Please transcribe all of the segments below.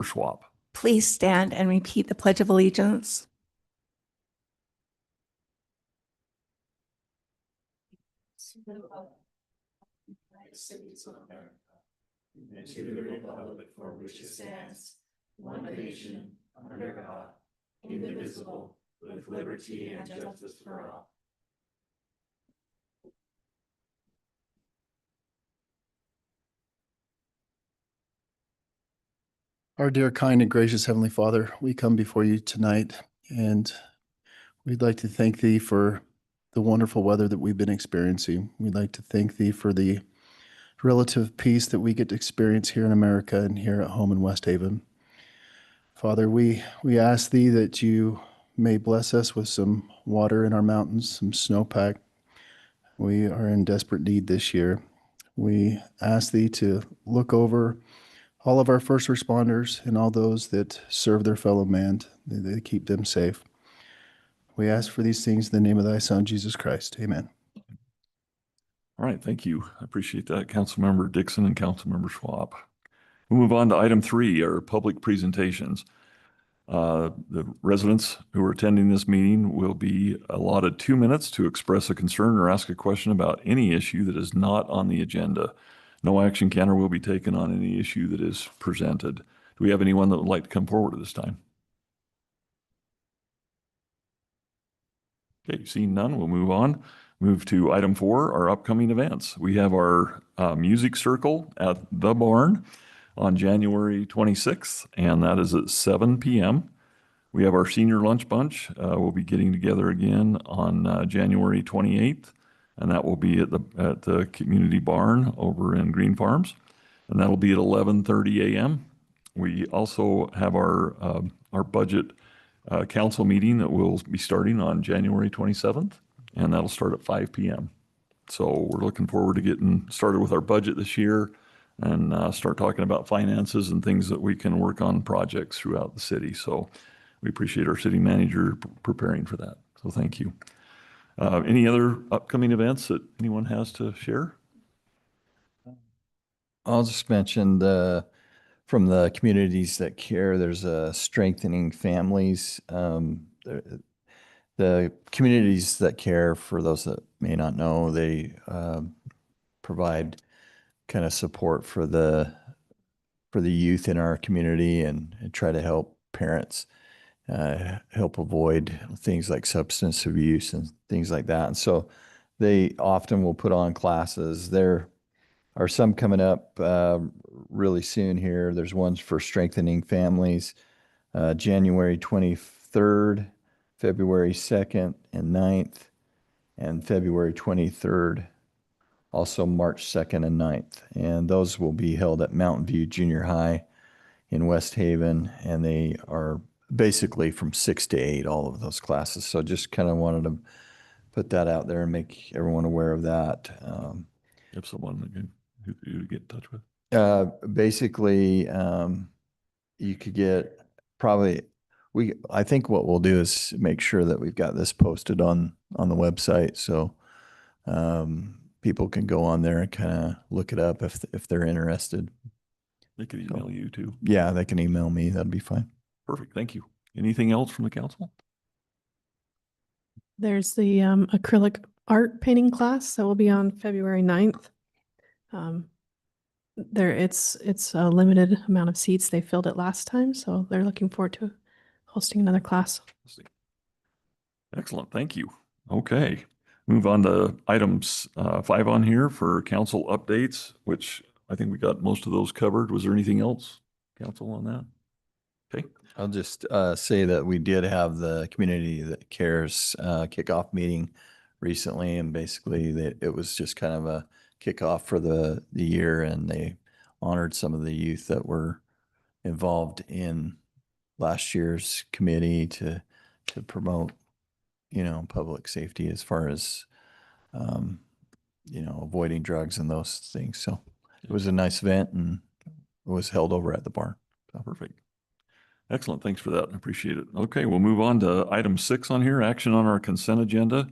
Schwab. Please stand and repeat the Pledge of Allegiance. States of America, and to the republic for which it stands, one nation, under God, indivisible, with liberty and justice for all. Our dear, kind, and gracious Heavenly Father, we come before you tonight, and we'd like to thank Thee for the wonderful weather that we've been experiencing. We'd like to thank Thee for the relative peace that we get to experience here in America and here at home in West Haven. Father, we ask Thee that you may bless us with some water in our mountains, some snowpack. We are in desperate need this year. We ask Thee to look over all of our first responders and all those that serve their fellow man, they keep them safe. We ask for these things in the name of Thy Son, Jesus Christ. Amen. All right, thank you. I appreciate that, Councilmember Dixon and Councilmember Schwab. We'll move on to item 3, our public presentations. The residents who are attending this meeting will be allotted 2 minutes to express a concern or ask a question about any issue that is not on the agenda. No action can or will be taken on any issue that is presented. Do we have anyone that would like to come forward at this time? Okay, seeing none, we'll move on. Move to item 4, our upcoming events. We have our music circle at the barn on January 26th, and that is at 7 p.m. We have our senior lunch bunch. We'll be getting together again on January 28th, and that will be at the community barn over in Green Farms, and that'll be at 11:30 a.m. We also have our budget council meeting that will be starting on January 27th, and that'll start at 5 p.m. So we're looking forward to getting started with our budget this year and start talking about finances and things that we can work on projects throughout the city. So we appreciate our city manager preparing for that. So thank you. Any other upcoming events that anyone has to share? I'll just mention from the communities that care, there's a strengthening families. The communities that care, for those that may not know, they provide kind of support for the youth in our community and try to help parents help avoid things like substance abuse and things like that. And so they often will put on classes. There are some coming up really soon here. There's ones for strengthening families, January 23rd, February 2nd and 9th, and February 23rd, also March 2nd and 9th. And those will be held at Mountain View Junior High in West Haven, and they are basically from 6 to 8, all of those classes. So just kind of wanted to put that out there and make everyone aware of that. You have someone who you get in touch with? Basically, you could get probably, I think what we'll do is make sure that we've got this posted on the website. So people can go on there and kind of look it up if they're interested. They could email you too. Yeah, they can email me. That'd be fine. Perfect. Thank you. Anything else from the council? There's the acrylic art painting class that will be on February 9th. It's a limited amount of seats. They filled it last time, so they're looking forward to hosting another class. Excellent. Thank you. Okay. Move on to items 5 on here for council updates, which I think we got most of those covered. Was there anything else, council, on that? Okay. I'll just say that we did have the Community That Cares kickoff meeting recently, and basically it was just kind of a kickoff for the year, and they honored some of the youth that were involved in last year's committee to promote, public safety as far as, avoiding drugs and those things. So it was a nice event, and it was held over at the barn. So. Perfect. Excellent. Thanks for that. I appreciate it. Okay, we'll move on to item 6 on here, action on our consent agenda.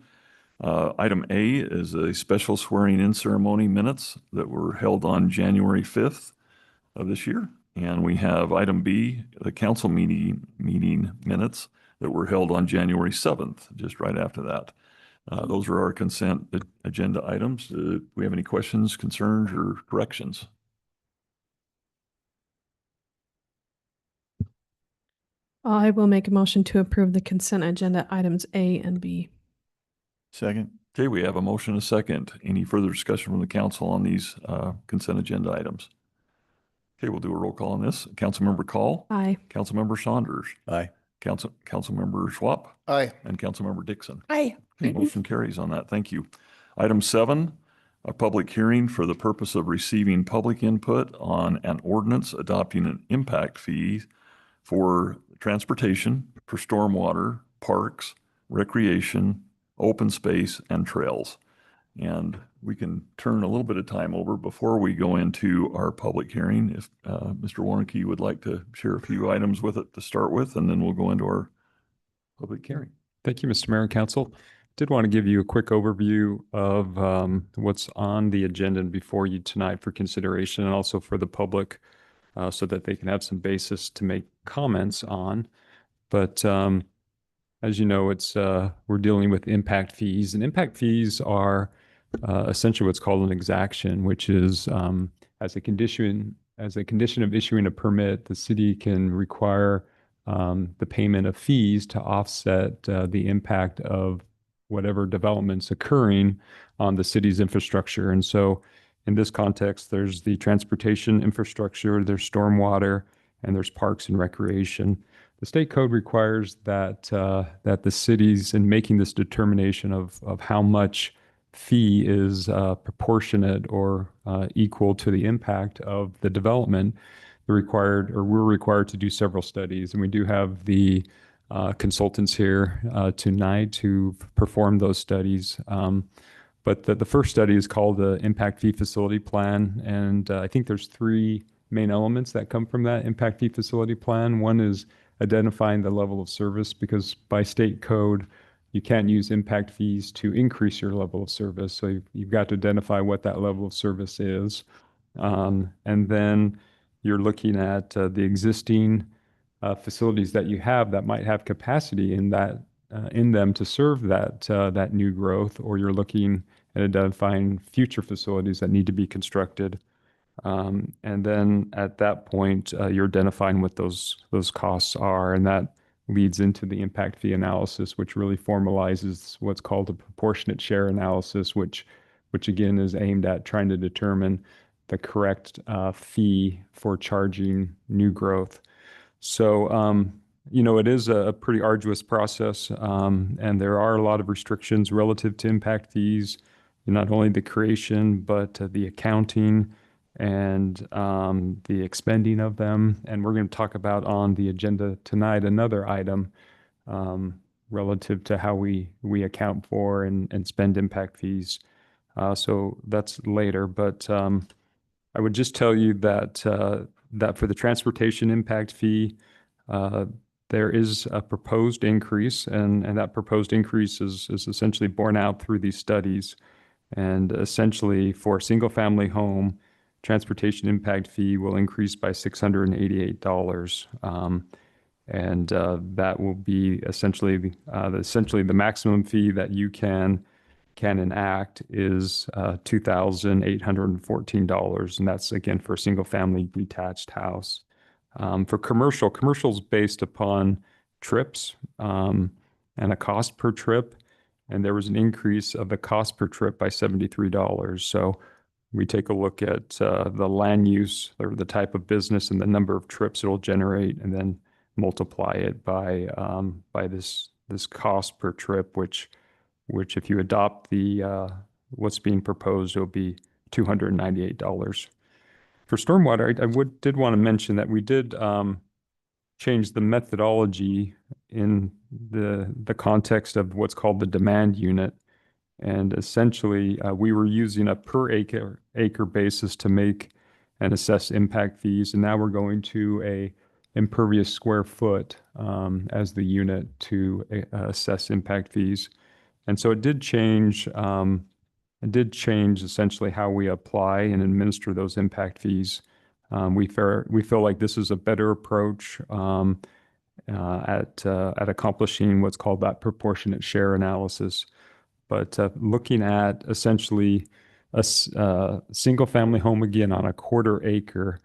Item A is a special swearing in ceremony minutes that were held on January 5th of this year. And we have item B, the council meeting minutes that were held on January 7th, just right after that. Those are our consent agenda items. Do we have any questions, concerns, or corrections? I will make a motion to approve the consent agenda items A and B. Second. Okay, we have a motion and a second. Any further discussion from the council on these consent agenda items? Okay, we'll do a roll call on this. Councilmember Call. Aye. Councilmember Saunders. Aye. Councilmember Schwab. Aye. And Councilmember Dixon. Aye. Okay, motion carries on that. Thank you. Item 7, a public hearing for the purpose of receiving public input on an ordinance adopting an impact fee for transportation, for stormwater, parks, recreation, open space, and trails. And we can turn a little bit of time over before we go into our public hearing. If Mr. Warnke would like to share a few items with it to start with, and then we'll go into our public hearing. Thank you, Mr. Mayor and Council. Did want to give you a quick overview of what's on the agenda before you tonight for consideration, and also for the public so that they can have some basis to make comments on. But as you know, it's we're dealing with impact fees, and impact fees are essentially what's called an exaction, which is as a condition of issuing a permit, the city can require the payment of fees to offset the impact of whatever developments occurring on the city's infrastructure. And so in this context, there's the transportation infrastructure, there's stormwater, and there's parks and recreation. The state code requires that that the cities, in making this determination of how much fee is proportionate or equal to the impact of the development, we're required to do several studies. And we do have the consultants here tonight to perform those studies. But the first study is called the Impact Fee Facility Plan. And I think there's 3 main elements that come from that Impact Fee Facility Plan. One is identifying the level of service, because by state code, you can't use impact fees to increase your level of service. So you've got to identify what that level of service is. And then you're looking at the existing facilities that you have that might have capacity in them to serve that new growth, or you're looking at identifying future facilities that need to be constructed. And then at that point, you're identifying what those costs are, and that leads into the impact fee analysis, which really formalizes what's called a proportionate share analysis, which again is aimed at trying to determine the correct fee for charging new growth. So, it is a pretty arduous process, and there are a lot of restrictions relative to impact fees, not only the creation, but the accounting and the expending of them. And we're going to talk about on the agenda tonight another item relative to how we account for and spend impact fees. So that's later. But I would just tell you that that for the transportation impact fee, there is a proposed increase, and that proposed increase is essentially borne out through these studies. And essentially, for a single-family home, transportation impact fee will increase by $688. And that will be essentially the maximum fee that you can enact is $2,814. And that's, again, for a single-family detached house. For commercial's based upon trips and a cost per trip. And there was an increase of the cost per trip by $73. So we take a look at the land use or the type of business and the number of trips it'll generate, and then multiply it by this cost per trip, which if you adopt the what's being proposed, it'll be $298. For stormwater, I did want to mention that we did change the methodology in the context of what's called the demand unit. And essentially, we were using a per acre basis to make and assess impact fees. And now we're going to a impervious square foot as the unit to assess impact fees. And so it did change essentially how we apply and administer those impact fees. We feel like this is a better approach at accomplishing what's called that proportionate share analysis. But looking at essentially a single family home again on a quarter acre,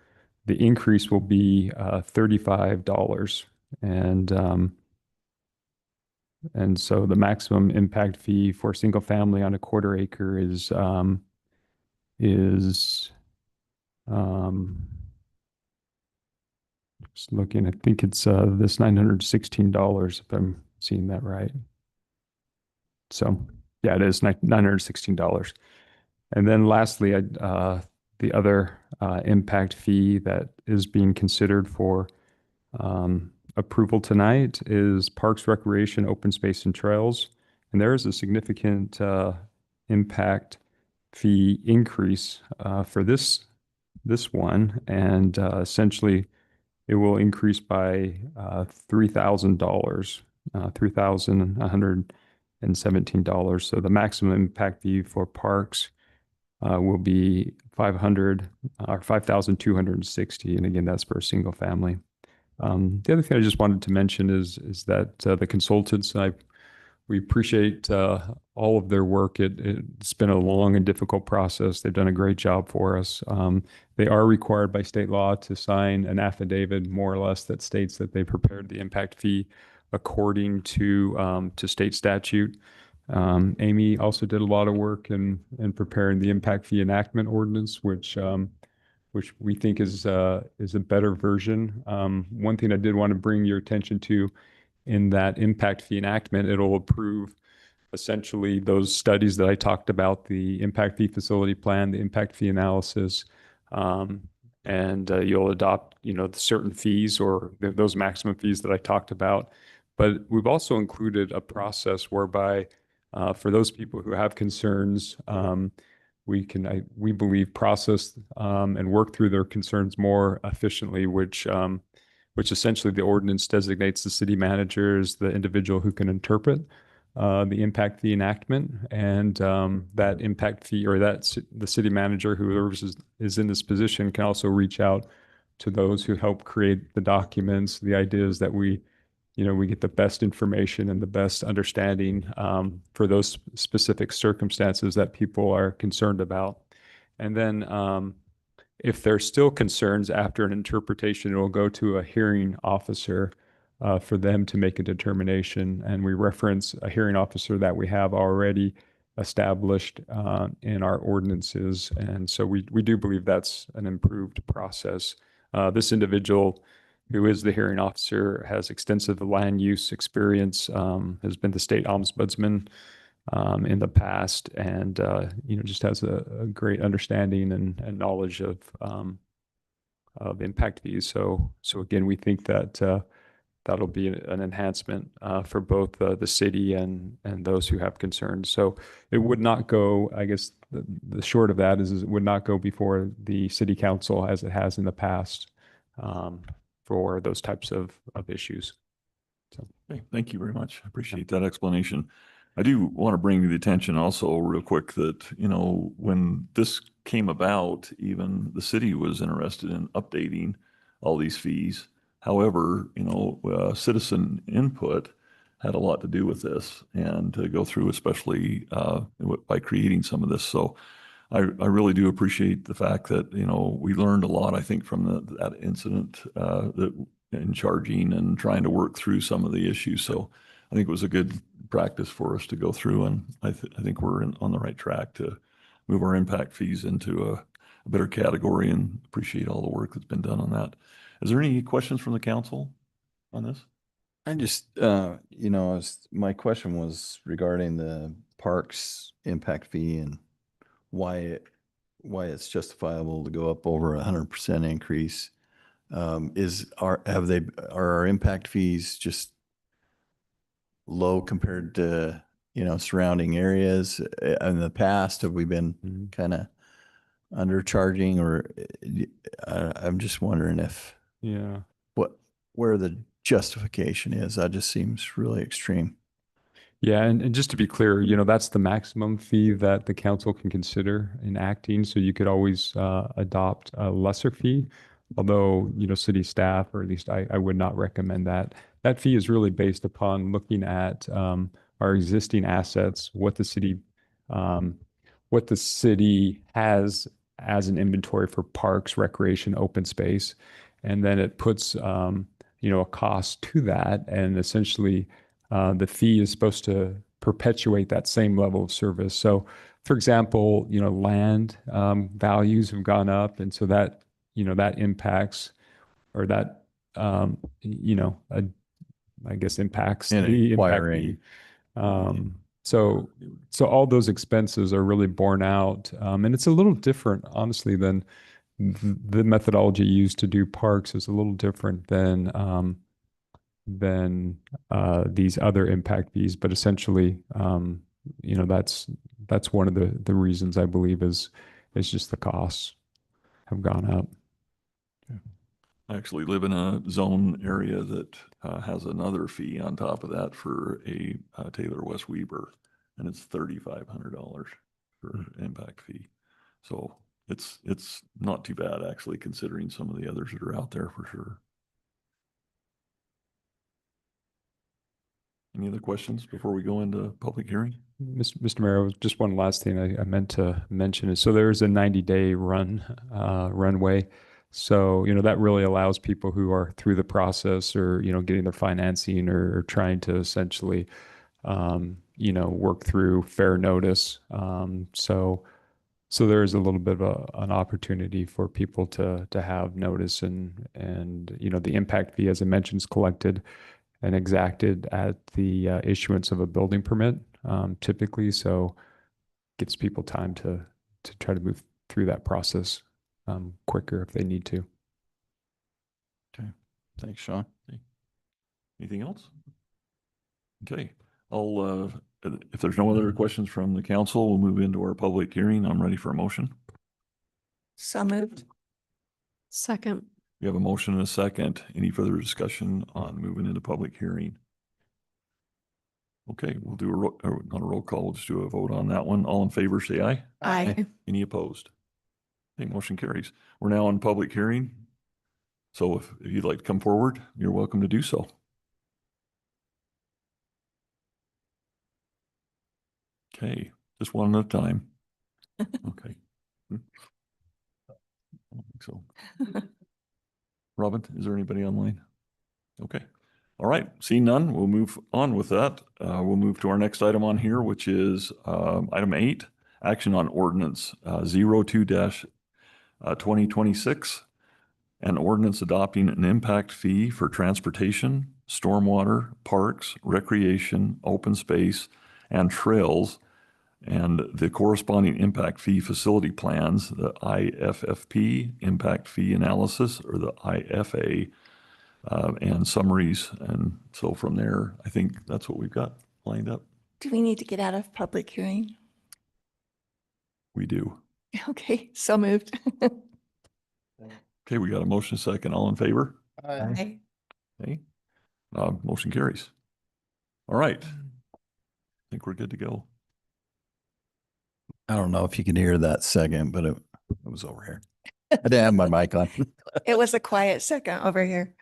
the increase will be $35. And so the maximum impact fee for single family on a quarter acre is just looking, I think it's this $916 if I'm seeing that right. So yeah, it is $916. And then lastly, the other impact fee that is being considered for approval tonight is Parks, Recreation, Open Space, and Trails. And there is a significant impact fee increase for this one. And essentially, it will increase by $3,000, $3,117. So the maximum impact fee for parks will be $5,260, and again, that's for a single family. The other thing I just wanted to mention is that the consultants, we appreciate all of their work. It's been a long and difficult process. They've done a great job for us. They are required by state law to sign an affidavit, more or less, that states that they prepared the impact fee according to state statute. Amy also did a lot of work in preparing the impact fee enactment ordinance, which we think is a better version. One thing I did want to bring your attention to in that impact fee enactment, it'll approve essentially those studies that I talked about, the impact fee facility plan, the impact fee analysis, and you'll adopt, the certain fees or those maximum fees that I talked about. But we've also included a process whereby for those people who have concerns, we can, we believe, process and work through their concerns more efficiently, which essentially the ordinance designates the city manager as the individual who can interpret the impact fee enactment, and that impact fee, or the city manager, whoever is in this position, can also reach out to those who help create the documents. The idea is that we get the best information and the best understanding for those specific circumstances that people are concerned about. And then if there's still concerns after an interpretation, it will go to a hearing officer for them to make a determination. And we reference a hearing officer that we have already established in our ordinances. And so we do believe that's an improved process. This individual, who is the hearing officer, has extensive land use experience, has been the state ombudsman in the past, and just has a great understanding and knowledge of impact fees. So again, we think that that'll be an enhancement for both the city and those who have concerns. So it would not go, I guess the short of that is it would not go before the city council as it has in the past for those types of issues. So. Okay, thank you very much. I appreciate that explanation. I do want to bring to the attention also real quick that, when this came about, even the city was interested in updating all these fees. However, citizen input had a lot to do with this, and to go through, especially by creating some of this. So I really do appreciate the fact that, we learned a lot, I think, from that incident that in charging and trying to work through some of the issues. So I think it was a good practice for us to go through, and I think we're on the right track to move our impact fees into a better category, and appreciate all the work that's been done on that. Is there any questions from the council on this? I just, my question was regarding the parks impact fee and why it's justifiable to go up over 100% increase. Are our impact fees just low compared to, surrounding areas? In the past, have we been kind of undercharging, or I'm just wondering if where the justification is. That just seems really extreme. Yeah, and just to be clear, that's the maximum fee that the council can consider enacting. So you could always adopt a lesser fee. although, city staff, or at least I would not recommend that. That fee is really based upon looking at our existing assets, what the city has as an inventory for parks, recreation, open space, and then it puts a cost to that, and essentially the fee is supposed to perpetuate that same level of service. So, for example, land values have gone up, and so that impacts, or that I guess impacts And the impact acquiring. fee. So all those expenses are really borne out, and it's a little different, honestly, than the methodology used to do parks is a little different than these other impact fees. But essentially, that's one of the reasons I believe is just the costs have gone up. I actually live in a zone area that has another fee on top of that for a Taylor West Weber, and it's $3,500 for impact fee. So it's not too bad, actually, considering some of the others that are out there, for sure. Any other questions before we go into public hearing? Mr. Mayor, just one last thing I meant to mention is, so there's a 90-day runway. So, that really allows people who are through the process, or, getting their financing, or trying to essentially, work through fair notice. So there is a little bit of an opportunity for people to have notice, and the impact fee, as I mentioned, is collected and exacted at the issuance of a building permit, typically. So gives people time to try to move through that process quicker if they need to. Okay. Thanks, Sean. Anything else? Okay, if there's no other questions from the council, we'll move into our public hearing. I'm ready for a motion. So moved. Second. We have a motion and a second. Any further discussion on moving into public hearing? Okay, we'll do not a roll call, we'll just do a vote on that one. All in favor, say aye. Aye. Any opposed? Okay, motion carries. We're now in public hearing. So if you'd like to come forward, you're welcome to do so. Okay, just one at a time. Okay. I don't think so. Robin, is there anybody online? Okay. All right. Seeing none, we'll move on with that. We'll move to our next item on here, which is item 8, action on ordinance 02-2026, an ordinance adopting an impact fee for transportation, stormwater, parks, recreation, open space, and trails, and the corresponding impact fee facility plans, the IFFP, impact fee analysis, or the IFA, and summaries. And so from there, I think that's what we've got lined up. Do we need to get out of public hearing? We do. Okay, so moved. Okay, we got a motion second. All in favor? Aye. Okay. Motion carries. All right. I think we're good to go. I don't know if you can hear that second, but it was over here. I didn't have my mic on. It was a quiet second over here.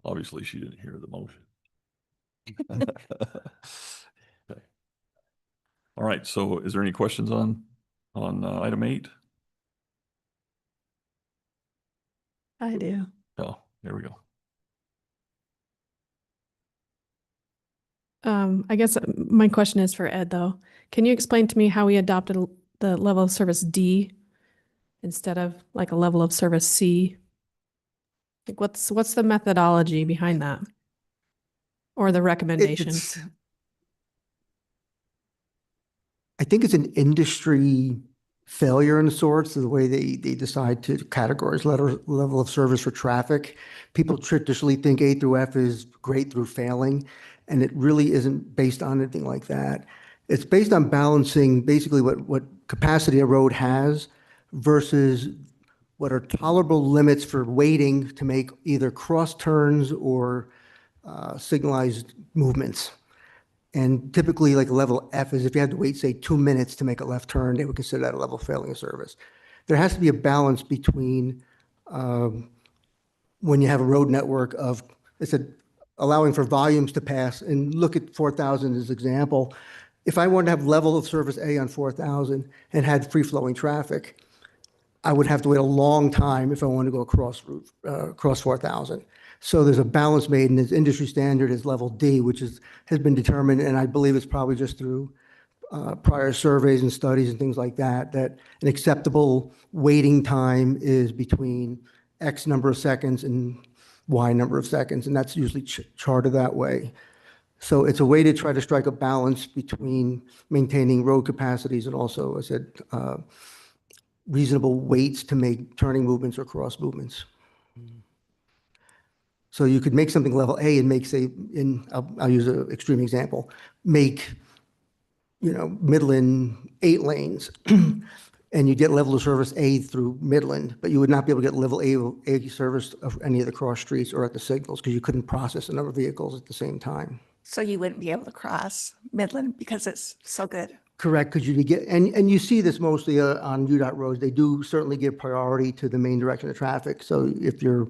Obviously, she didn't hear the motion. Okay. All right. So is there any questions on item 8? I do. Oh, there we go. I guess my question is for Ed, though. Can you explain to me how we adopted the level of service D instead of like a level of service C? Like what's the methodology behind that? Or the recommendation? I think it's an industry failure in sorts of the way they decide to categorize level of service for traffic. People traditionally think A through F is great through failing, and it really isn't based on anything like that. It's based on balancing basically what capacity a road has versus what are tolerable limits for waiting to make either cross turns or signalized movements. And typically, like a level F is if you had to wait, say, 2 minutes to make a left turn, they would consider that a level of failing of service. There has to be a balance between when you have a road network of, I said, allowing for volumes to pass, and look at 4,000 as example. If I wanted to have level of service A on 4,000 and had free-flowing traffic, I would have to wait a long time if I wanted to go across 4,000. So there's a balance made, and this industry standard is level D, which has been determined, and I believe it's probably just through prior surveys and studies and things like that, that an acceptable waiting time is between X number of seconds and Y number of seconds, and that's usually charted that way. So it's a way to try to strike a balance between maintaining road capacities and also, I said, reasonable weights to make turning movements or cross movements. So you could make something level A and make, say, I'll use an extreme example, make, Midland 8 lanes, and you get level of service A through Midland, but you would not be able to get level A service of any of the cross streets or at the signals because you couldn't process a number of vehicles at the same time. So you wouldn't be able to cross Midland because it's so good. Correct, because you get, and you see this mostly on UDOT roads. They do certainly give priority to the main direction of traffic. So if you're,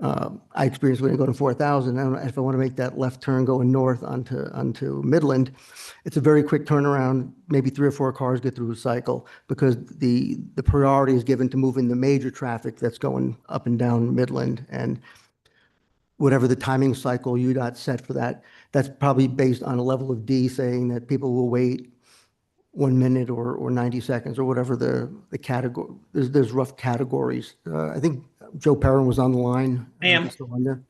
I experienced when I go to 4,000, if I want to make that left turn going north onto Midland, it's a very quick turnaround. Maybe 3 or 4 cars get through a cycle because the priority is given to moving the major traffic that's going up and down Midland, and whatever the timing cycle UDOT set for that, that's probably based on a level of D saying that people will wait 1 minute or 90 seconds or whatever the category. There's rough categories. I think Joe Perrin was on the line. I am. Still on there.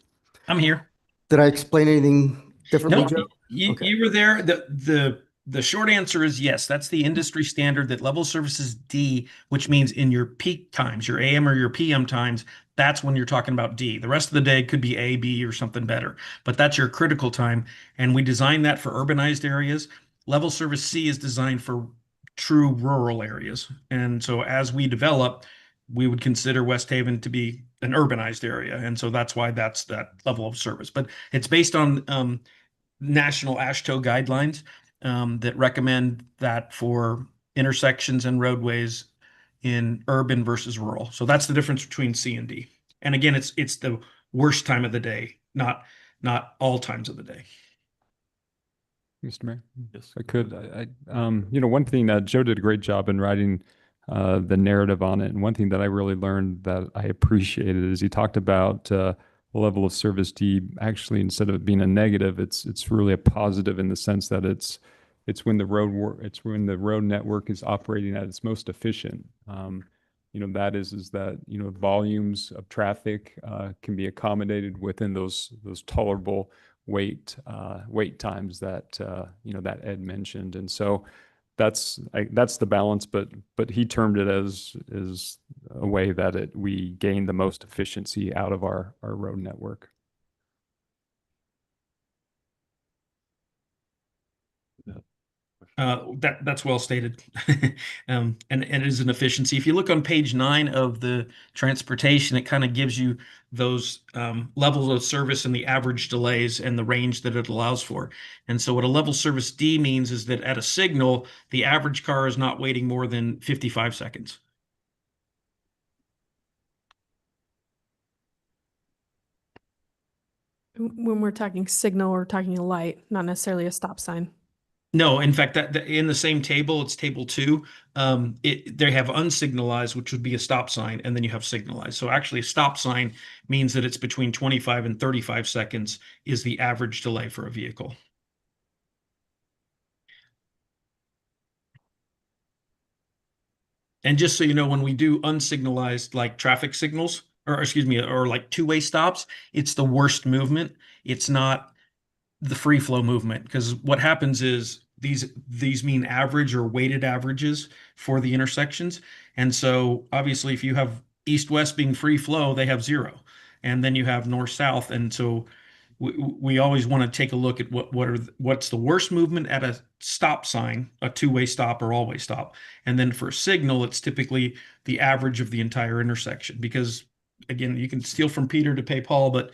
I'm here. Did I explain anything differently, No, Joe? you, Okay. you were there. The short answer is yes. That's the industry standard, that level service is D, which means in your peak times, your AM or your PM times, that's when you're talking about D. The rest of the day could be A, B, or something better, but that's your critical time. And we designed that for urbanized areas. Level service C is designed for true rural areas. And so as we develop, we would consider West Haven to be an urbanized area. And so that's why that's that level of service. But it's based on national AASHTO guidelines that recommend that for intersections and roadways in urban versus rural. So that's the difference between C and D. And again, it's the worst time of the day, not all times of the day. Mr. Mayor, Yes. I could, one thing that Joe did a great job in writing the narrative on it. And one thing that I really learned that I appreciated is he talked about level of service D. Actually, instead of it being a negative, it's really a positive in the sense that it's when the road network is operating at its most efficient. That is that volumes of traffic can be accommodated within those tolerable wait times that that Ed mentioned. And so that's the balance, but he termed it as a way that we gain the most efficiency out of our road network. That's well stated. And it is an efficiency. If you look on page 9 of the transportation, it kind of gives you those levels of service and the average delays and the range that it allows for. And so what a level service D means is that at a signal, the average car is not waiting more than 55 seconds. When we're talking signal, we're talking a light, not necessarily a stop sign. No, in fact, that in the same table, it's table 2. They have unsignalized, which would be a stop sign, and then you have signalized. So actually, a stop sign means that it's between 25 and 35 seconds is the average delay for a vehicle. And just so you know, when we do unsignalized, like traffic signals, or like two-way stops, it's the worst movement. It's not the free flow movement, because what happens is these mean average or weighted averages for the intersections. And so obviously if you have east-west being free flow, they have 0. And then you have north-south. And so we always want to take a look at what's the worst movement at a stop sign, a two-way stop or all-way stop. And then for a signal, it's typically the average of the entire intersection, because again, you can steal from Peter to pay Paul, but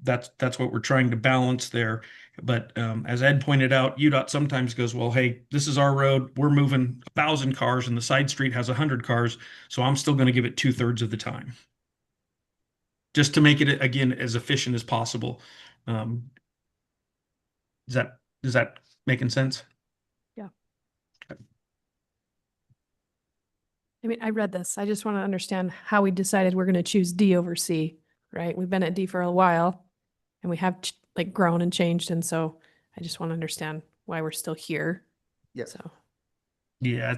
that's what we're trying to balance there. But as Ed pointed out, UDOT sometimes goes, well, hey, this is our road. We're moving 1,000 cars and the side street has 100 cars. So I'm still going to give it 2/3 of the time. just to make it, again, as efficient as possible. Is that making sense? I mean, I read this. I just want to understand how we decided we're going to choose D over C, right? We've been at D for a while and we have like grown and changed. And so I just want to understand why we're still here. Yes. So, Yeah,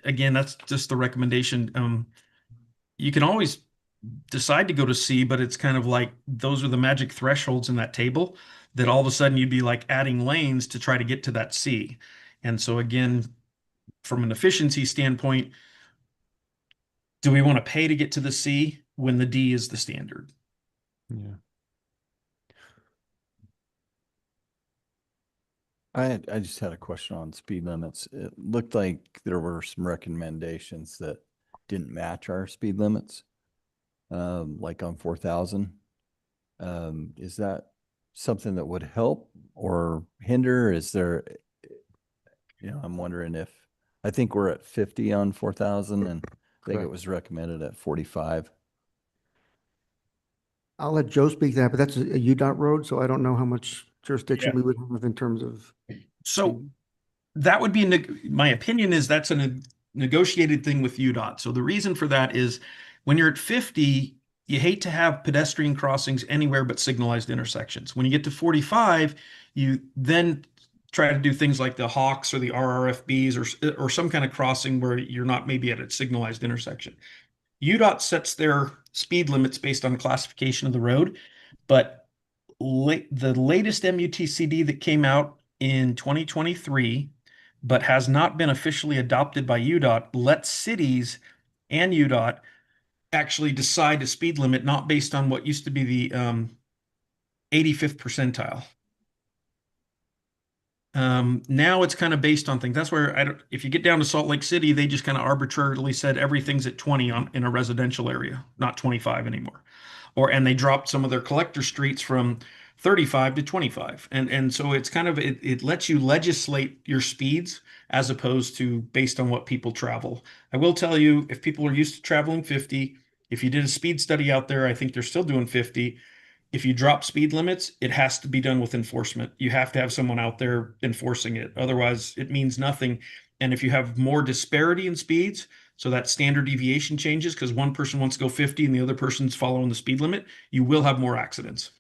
again, that's just the recommendation. You can always decide to go to C, but it's kind of like those are the magic thresholds in that table that all of a sudden you'd be like adding lanes to try to get to that C. And so again, from an efficiency standpoint, do we want to pay to get to the C when the D is the standard? Yeah. I just had a question on speed limits. It looked like there were some recommendations that didn't match our speed limits, like on 4,000. Is that something that would help or hinder? Is there, I'm wondering if, I think we're at 50 on 4,000 and I think it was recommended at 45. I'll let Joe speak to that, but that's a UDOT road, so I don't know how much jurisdiction Yeah. we would have in terms of. So that would be, my opinion is that's a negotiated thing with UDOT. So the reason for that is when you're at 50, you hate to have pedestrian crossings anywhere but signalized intersections. When you get to 45, you then try to do things like the Hawks or the RRFBs or some kind of crossing where you're not maybe at a signalized intersection. UDOT sets their speed limits based on classification of the road, but the latest MUTCD that came out in 2023, but has not been officially adopted by UDOT, lets cities and UDOT actually decide a speed limit not based on what used to be the 85th percentile. Now it's kind of based on things. That's where if you get down to Salt Lake City, they just kind of arbitrarily said everything's at 20 in a residential area, not 25 anymore. And they dropped some of their collector streets from 35 to 25. And so it's kind of, it lets you legislate your speeds as opposed to based on what people travel. I will tell you, if people are used to traveling 50, if you did a speed study out there, I think they're still doing 50. If you drop speed limits, it has to be done with enforcement. You have to have someone out there enforcing it. Otherwise, it means nothing. And if you have more disparity in speeds, so that standard deviation changes because one person wants to go 50 and the other person's following the speed limit, you will have more accidents.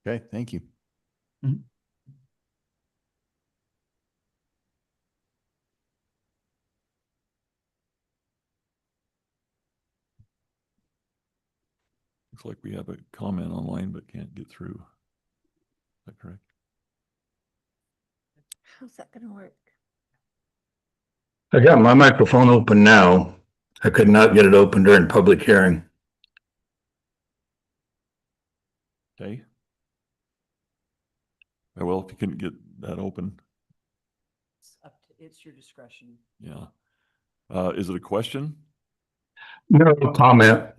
Okay, thank you. Mhm. Looks like we have a comment online, but can't get through. Is that correct? How's that gonna work? I got my microphone open now. I could not get it open during public hearing. Okay. Well, if you couldn't get that open, It's your discretion. yeah. Is it a question? No comment.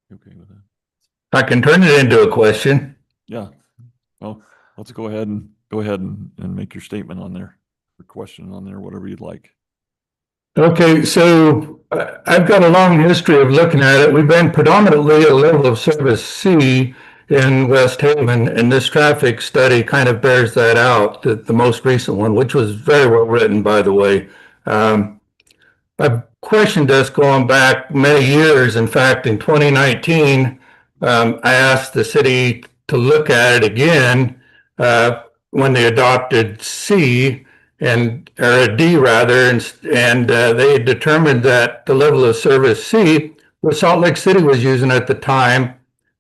You okay with that? I can turn it into a question. Yeah. Well, let's go ahead and make your statement on there, or question on there, whatever you'd like. Okay, so I've got a long history of looking at it. We've been predominantly a level of service C in West Haven, and this traffic study kind of bears that out, the most recent one, which was very well written, by the way. I've questioned us going back many years. In fact, in 2019, I asked the city to look at it again when they adopted C, or D rather, and they determined that the level of service C, what Salt Lake City was using at the time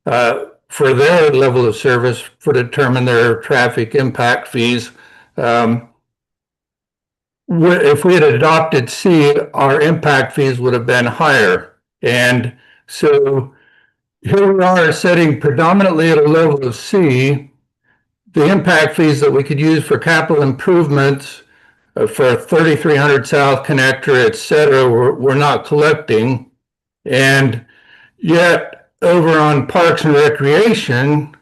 for their level of service for determine their traffic impact fees. If we had adopted C, our impact fees would have been higher. And so here we are setting predominantly at a level of C, the impact fees that we could use for capital improvements for 3300 South Connector, et cetera, we're not collecting. And yet over on Parks and Recreation,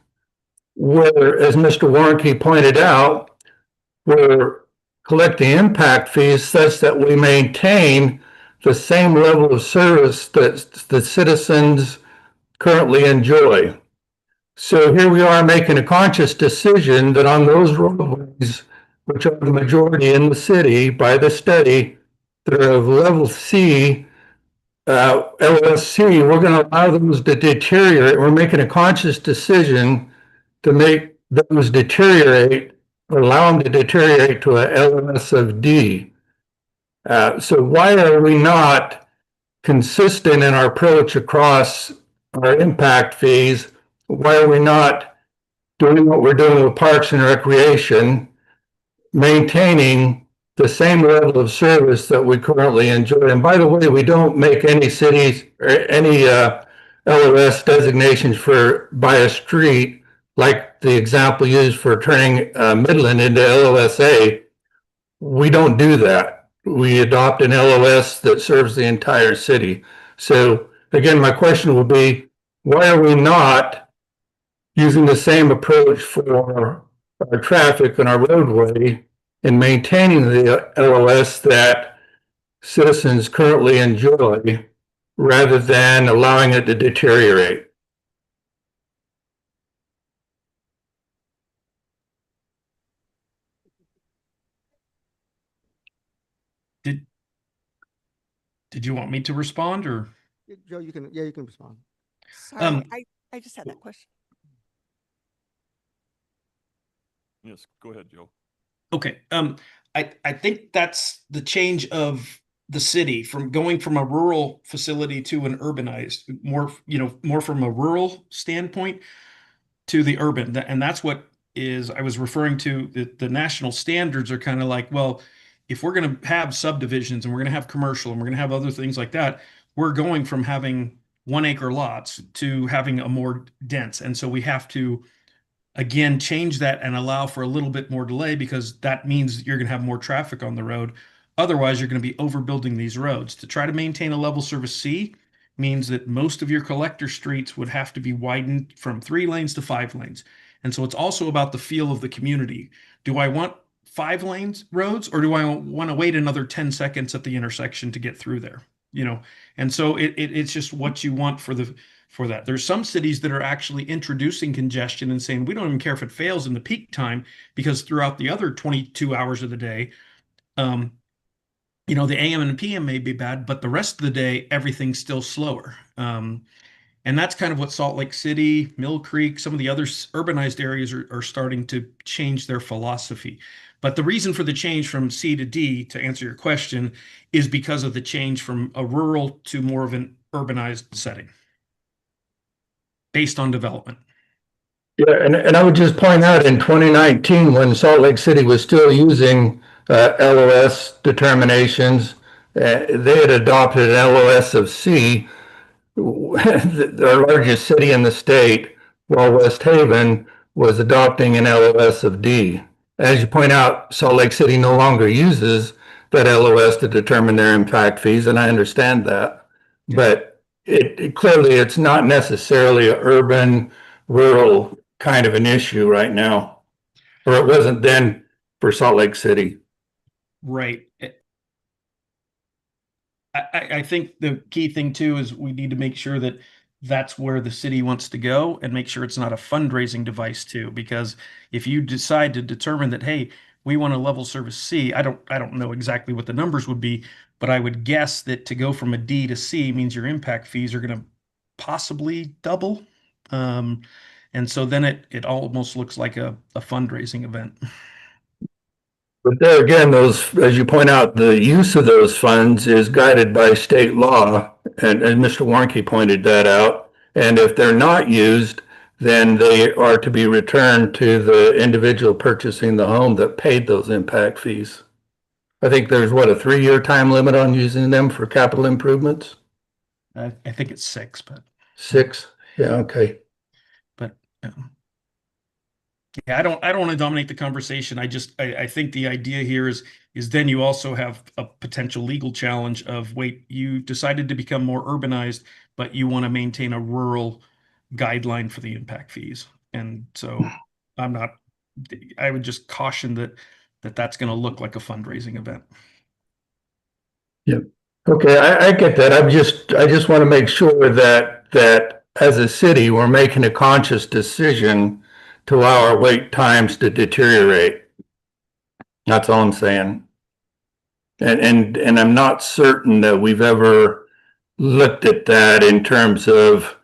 where, as Mr. Warnke pointed out, we're collecting impact fees such that we maintain the same level of service that the citizens currently enjoy. So here we are making a conscious decision that on those roadways, which are the majority in the city by the study, that are of level C, LSC, we're going to allow those to deteriorate. We're making a conscious decision to make those deteriorate, allow them to deteriorate to a LS of D. So why are we not consistent in our approach across our impact fees? Why are we not doing what we're doing with Parks and Recreation, maintaining the same level of service that we currently enjoy? And by the way, we don't make any cities or any LOS designations for by a street, like the example used for turning Midland into LOSA. We don't do that. We adopt an LOS that serves the entire city. So again, my question will be, why are we not using the same approach for our traffic and our roadway and maintaining the LOS that citizens currently enjoy rather than allowing it to deteriorate? Did you want me to respond or? Joe, you can respond. Sorry, I just had that question. Yes, go ahead, Joe. Okay. I think that's the change of the city from going from a rural facility to an urbanized, more from a rural standpoint to the urban. And that's what I was referring to. The national standards are kind of like, well, if we're going to have subdivisions and we're going to have commercial and we're going to have other things like that, we're going from having 1 acre lots to having a more dense. And so we have to, again, change that and allow for a little bit more delay, because that means you're going to have more traffic on the road. Otherwise, you're going to be overbuilding these roads. To try to maintain a level service C means that most of your collector streets would have to be widened from 3 lanes to 5 lanes. And so it's also about the feel of the community. Do I want 5 lanes roads, or do I want to wait another 10 seconds at the intersection to get through there? And so it's just what you want for that. There's some cities that are actually introducing congestion and saying, we don't even care if it fails in the peak time, because throughout the other 22 hours of the day, the AM and PM may be bad, but the rest of the day, everything's still slower. And that's kind of what Salt Lake City, Mill Creek, some of the other urbanized areas are starting to change their philosophy. But the reason for the change from C to D, to answer your question, is because of the change from a rural to more of an urbanized setting based on development. Yeah, and I would just point out, in 2019, when Salt Lake City was still using LOS determinations, they had adopted an LOS of C, our largest city in the state, while West Haven was adopting an LOS of D. As you point out, Salt Lake City no longer uses that LOS to determine their impact fees, and I understand that. Yeah. But clearly it's not necessarily an urban, rural kind of an issue right now, or it wasn't then for Salt Lake City. Right. I think the key thing too is we need to make sure that that's where the city wants to go, and make sure it's not a fundraising device too, because if you decide to determine that, hey, we want a level service C, I don't know exactly what the numbers would be, but I would guess that to go from a D to C means your impact fees are going to possibly double. And so then it almost looks like a fundraising event. But there again, as you point out, the use of those funds is guided by state law, and Mr. Warnke pointed that out. And if they're not used, then they are to be returned to the individual purchasing the home that paid those impact fees. I think there's a 3-year time limit on using them for capital improvements? I think it's 6, but 6? Yeah, okay. But yeah, I don't want to dominate the conversation. I think the idea here is then you also have a potential legal challenge of, wait, you decided to become more urbanized, but you want to maintain a rural guideline for the impact fees. And so I would just caution that that's going to look like a fundraising event. Okay, I get that. I just want to make sure that as a city, we're making a conscious decision to allow our wait times to deteriorate. That's all I'm saying. And I'm not certain that we've ever looked at that in terms of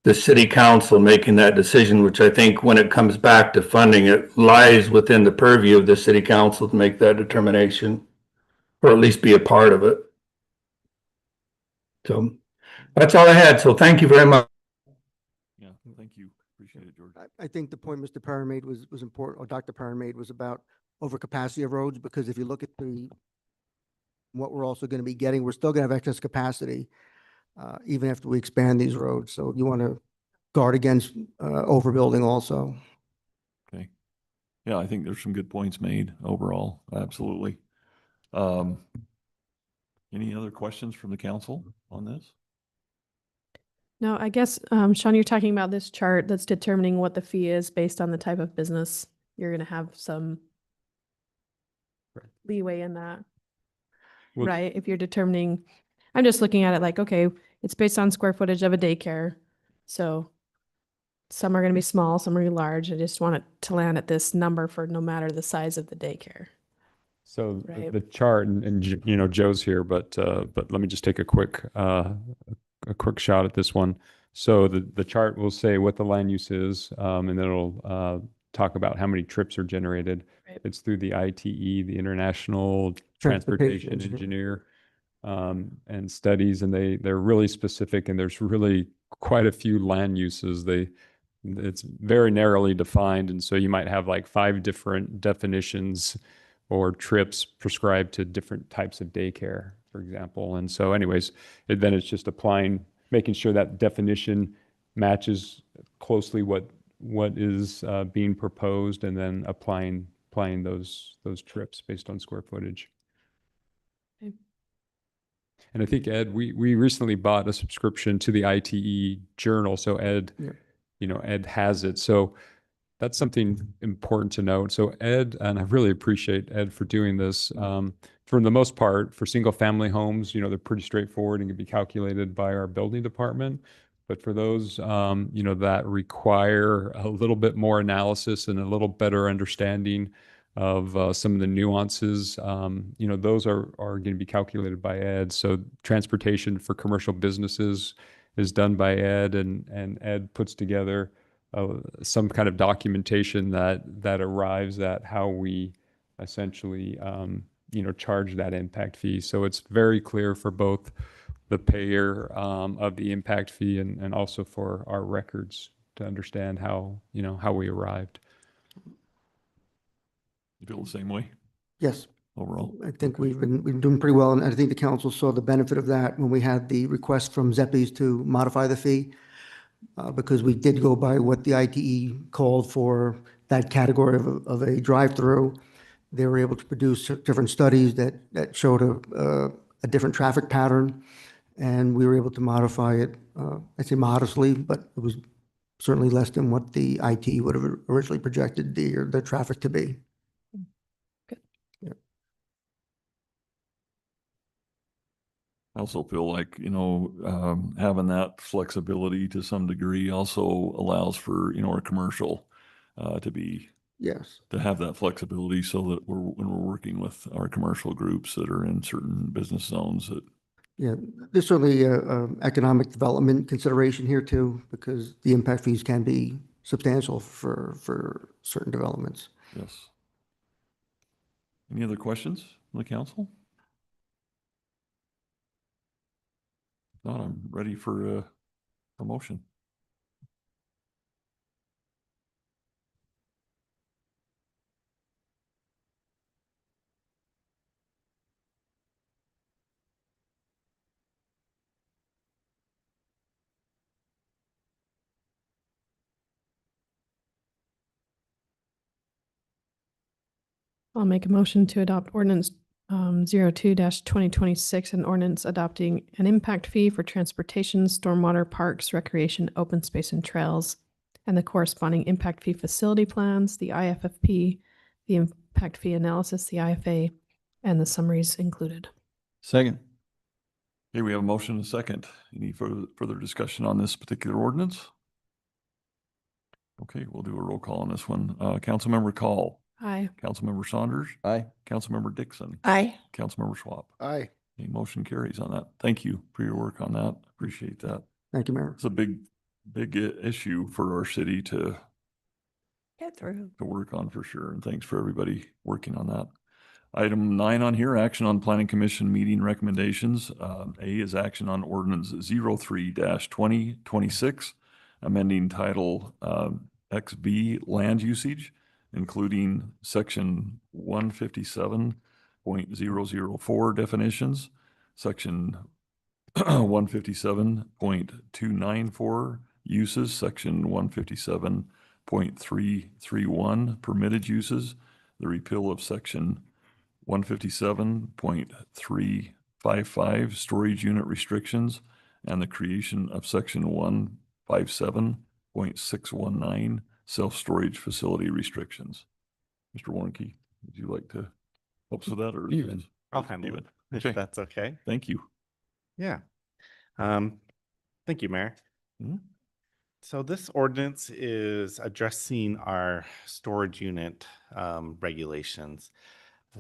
the city council making that decision, which I think when it comes back to funding, it lies within the purview of the city council to make that determination, or at least be a part of it. So that's all I had. So thank you very much. Yeah, thank you. Appreciate it, George. I think the point Mr. Perrin made was important, or Dr. Perrin made, was about overcapacity of roads, because if you look at what we're also going to be getting, we're still going to have excess capacity, even after we expand these roads. So you want to guard against overbuilding also. Okay. Yeah, I think there's some good points made overall. Absolutely. Any other questions from the council on this? No, I guess, Sean, you're talking about this chart that's determining what the fee is based on the type of business. You're going to have some leeway in that, Well- right? If you're determining, I'm just looking at it like, okay, it's based on square footage of a daycare. So some are going to be small, some are going to be large. I just want it to land at this number for no matter the size of the daycare. So Right. the chart, and you know, Joe's here, but let me just take a quick shot at this one. So the chart will say what the land use is, and then it'll talk about how many trips are generated. Right. It's through the ITE, the International Transportation Engineer, and studies, and they're really specific, and there's really quite a few land uses. It's very narrowly defined, and so you might have like 5 different definitions or trips prescribed to different types of daycare, for example. And so anyways, then it's just making sure that definition matches closely what is being proposed, and then applying those trips based on square footage. Okay. And I think, Ed, we recently bought a subscription to the ITE journal. So Ed, Yeah. you know, Ed has it. So that's something important to note. So Ed, and I really appreciate Ed for doing this. For the most part, for single family homes, you know, they're pretty straightforward and can be calculated by our building department. But for those, you know, that require a little bit more analysis and a little better understanding of some of the nuances, you know, those are going to be calculated by Ed. So transportation for commercial businesses is done by Ed, and Ed puts together some kind of documentation that arrives at how we essentially, you know, charge that impact fee. So it's very clear for both the payer of the impact fee and also for our records to understand how, you know, how we arrived. You feel the same way Yes, overall? I think we've been doing pretty well, and I think the council saw the benefit of that when we had the request from Zeppies to modify the fee, because we did go by what the ITE called for that category of a drive-through. They were able to produce different studies that showed a different traffic pattern, and we were able to modify it, I'd say modestly, but it was certainly less than what the ITE would have originally projected the traffic to be. I also feel like, you know, having that flexibility to some degree also allows for, you know, our commercial Yes. to have that flexibility, so that when we're working with our commercial groups that are in certain business zones, that Yeah, there's certainly economic development consideration here too, because the impact fees can be substantial for certain developments. yes. Any other questions from the council? If not, I'm ready for a motion. I'll make a motion to adopt ordinance 02-2026, an ordinance adopting an impact fee for transportation, stormwater, parks, recreation, open space, and trails, and the corresponding impact fee facility plans, the IFFP, the impact fee analysis, the IFA, and the summaries included. Second. Okay, we have a motion and a second. Any further discussion on this particular ordinance? Okay, we'll do a roll call on this one. Councilmember Call, Aye. Councilmember Saunders, Aye. Councilmember Dixon, Aye. Councilmember Schwab. Aye. Any motion carries on that. Thank you for your work on that. Appreciate that. Thank you, Mayor. It's a big issue for our city to Get through. work on for sure. And thanks for everybody working on that. Item 9 on here, action on planning commission meeting recommendations. A is action on ordinance 03-2026, amending title XB land usage, including section 157.004 definitions, section 157.294 uses, section 157.331 permitted uses, the repeal of section 157.355 storage unit restrictions, and the creation of section 157.619 self-storage facility restrictions. Mr. Warnke, would you like to help us with that, or? I'll handle it, Okay. if that's okay. Thank you. Yeah. Thank you, Mayor. Mhm. So this ordinance is addressing our storage unit regulations.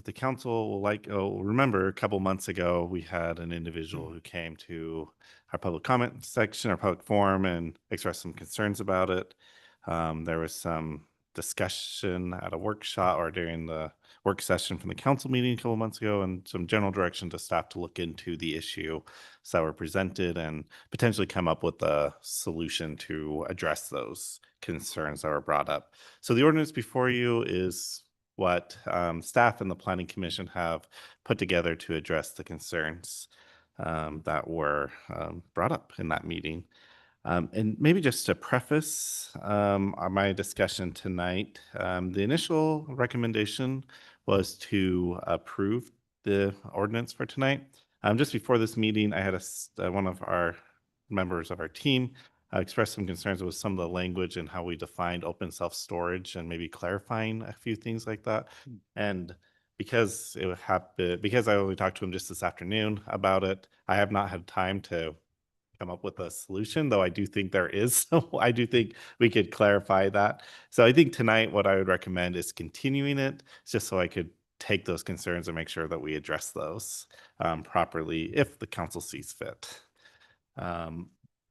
The council will remember a couple months ago, we had an individual who came to our public comment section, our public forum, and expressed some concerns about it. There was some discussion at a workshop or during the work session from the council meeting a couple months ago, and some general direction to staff to look into the issue that were presented and potentially come up with a solution to address those concerns that were brought up. So the ordinance before you is what staff and the planning commission have put together to address the concerns that were brought up in that meeting. And maybe just to preface my discussion tonight, the initial recommendation was to approve the ordinance for tonight. Just before this meeting, I had one of our members of our team expressed some concerns with some of the language and how we defined open self-storage and maybe clarifying a few things like that. And because it happened, because I only talked to him just this afternoon about it, I have not had time to come up with a solution, though I do think there is. So I do think we could clarify that. So I think tonight what I would recommend is continuing it, just so I could take those concerns and make sure that we address those properly if the council sees fit.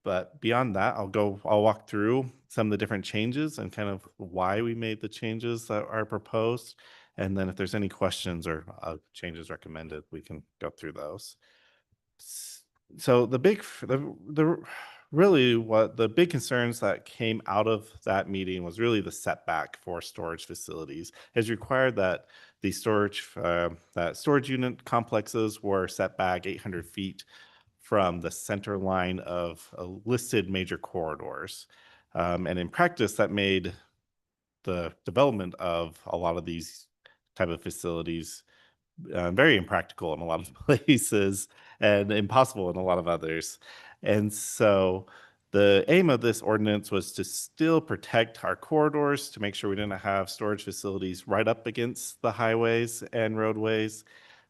But beyond that, I'll walk through some of the different changes and kind of why we made the changes that are proposed. And then if there's any questions or changes recommended, we can go through those. So the big concerns that came out of that meeting was really the setback for storage facilities. It's required that the storage unit complexes were set back 800 feet from the center line of listed major corridors. And in practice, that made the development of a lot of these type of facilities very impractical in a lot of places and impossible in a lot of others. And so the aim of this ordinance was to still protect our corridors, to make sure we didn't have storage facilities right up against the highways and roadways,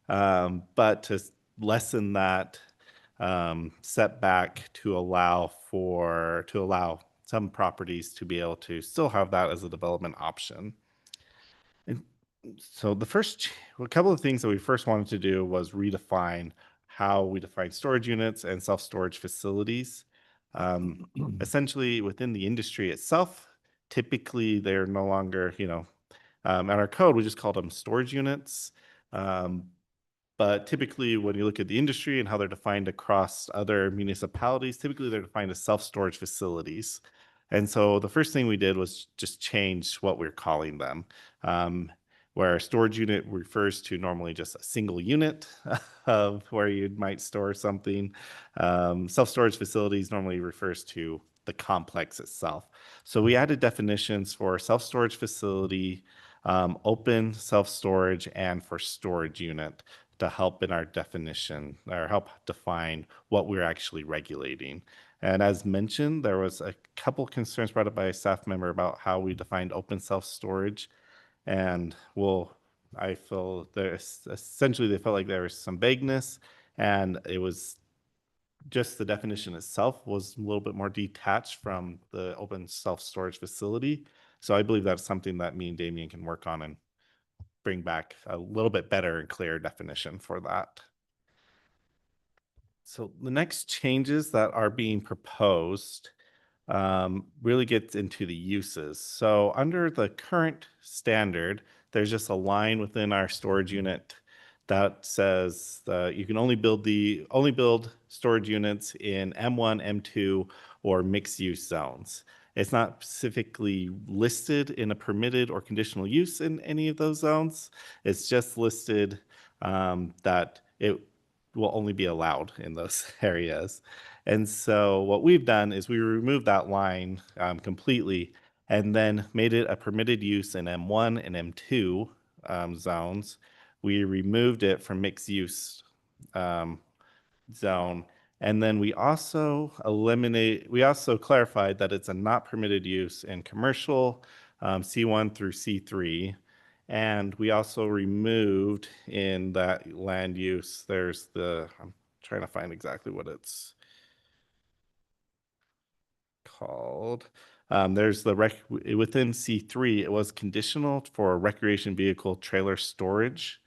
but to lessen that setback to allow some properties to be able to still have that as a development option. And so a couple of things that we first wanted to do was redefine how we define storage units and self-storage facilities. Essentially, within the industry itself, typically they're no longer, in our code, we just called them storage units. But typically, when you look at the industry and how they're defined across other municipalities, typically they're defined as self-storage facilities. And so the first thing we did was just change what we're calling them, where a storage unit refers to normally just a single unit of where you might store something. Self-storage facilities normally refers to the complex itself. So we added definitions for self-storage facility, open self-storage, and for storage unit to help in our definition or help define what we're actually regulating. And as mentioned, there was a couple concerns brought up by a staff member about how we defined open self-storage. And we'll I feel there's essentially they felt like there was some vagueness, and it was just the definition itself was a little bit more detached from the open self-storage facility. So I believe that's something that me and Damien can work on and bring back a little bit better and clearer definition for that. So the next changes that are being proposed really gets into the uses. So under the current standard, there's just a line within our storage unit that says you can only build storage units in M1, M2, or mixed use zones. It's not specifically listed in a permitted or conditional use in any of those zones. It's just listed that it will only be allowed in those areas. And so what we've done is we removed that line completely and then made it a permitted use in M1 and M2 zones. We removed it from mixed use zone. And then we also clarified that it's a not permitted use in commercial C1 through C3. And we also removed in that land use, I'm trying to find exactly what it's called. There's within C3, it was conditional for recreation vehicle trailer storage.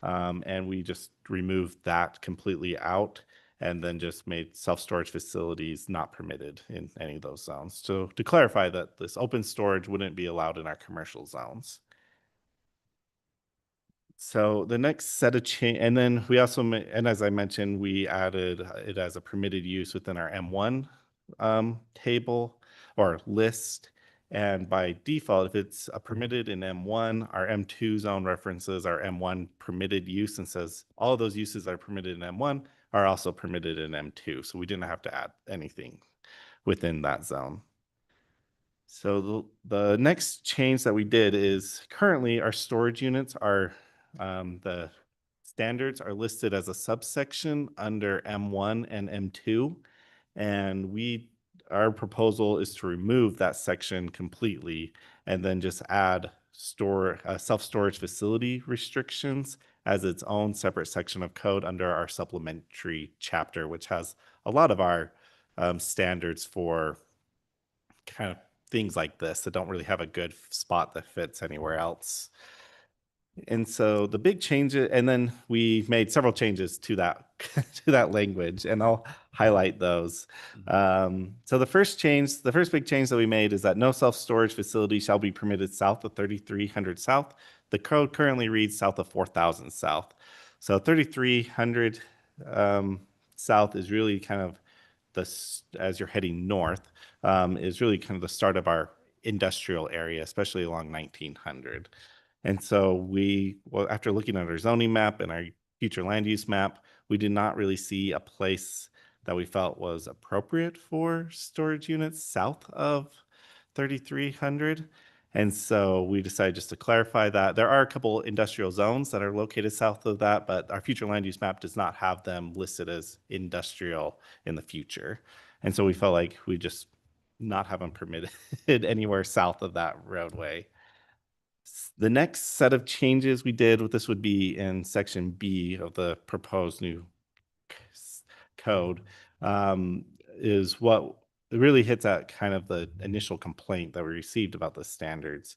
And we just removed that completely out and then just made self-storage facilities not permitted in any of those zones. So to clarify that this open storage wouldn't be allowed in our commercial zones. So the next set of change, and then we also, and as I mentioned, we added it as a permitted use within our M1 table or list. And by default, if it's a permitted in M1, our M2 zone references our M1 permitted use and says all of those uses that are permitted in M1 are also permitted in M2. So we didn't have to add anything within that zone. So the next change that we did is currently our storage units are, the standards are listed as a subsection under M1 and M2. And our proposal is to remove that section completely and then just add self-storage facility restrictions as its own separate section of code under our supplementary chapter, which has a lot of our standards for kind of things like this that don't really have a good spot that fits anywhere else. And so the big change, and then we made several changes to that to that language, and I'll highlight those. So the first big change that we made is that no self-storage facility shall be permitted south of 3300 South. The code currently reads south of 4000 South. So 3300 South is really kind of as you're heading north, is really kind of the start of our industrial area, especially along 1900. And so after looking at our zoning map and our future land use map, we did not really see a place that we felt was appropriate for storage units south of 3300. And so we decided just to clarify that. There are a couple industrial zones that are located south of that, but our future land use map does not have them listed as industrial in the future. And so we felt like we just not have them permitted anywhere south of that roadway. The next set of changes we did, this would be in section B of the proposed new code, is what really hits at kind of the initial complaint that we received about the standards,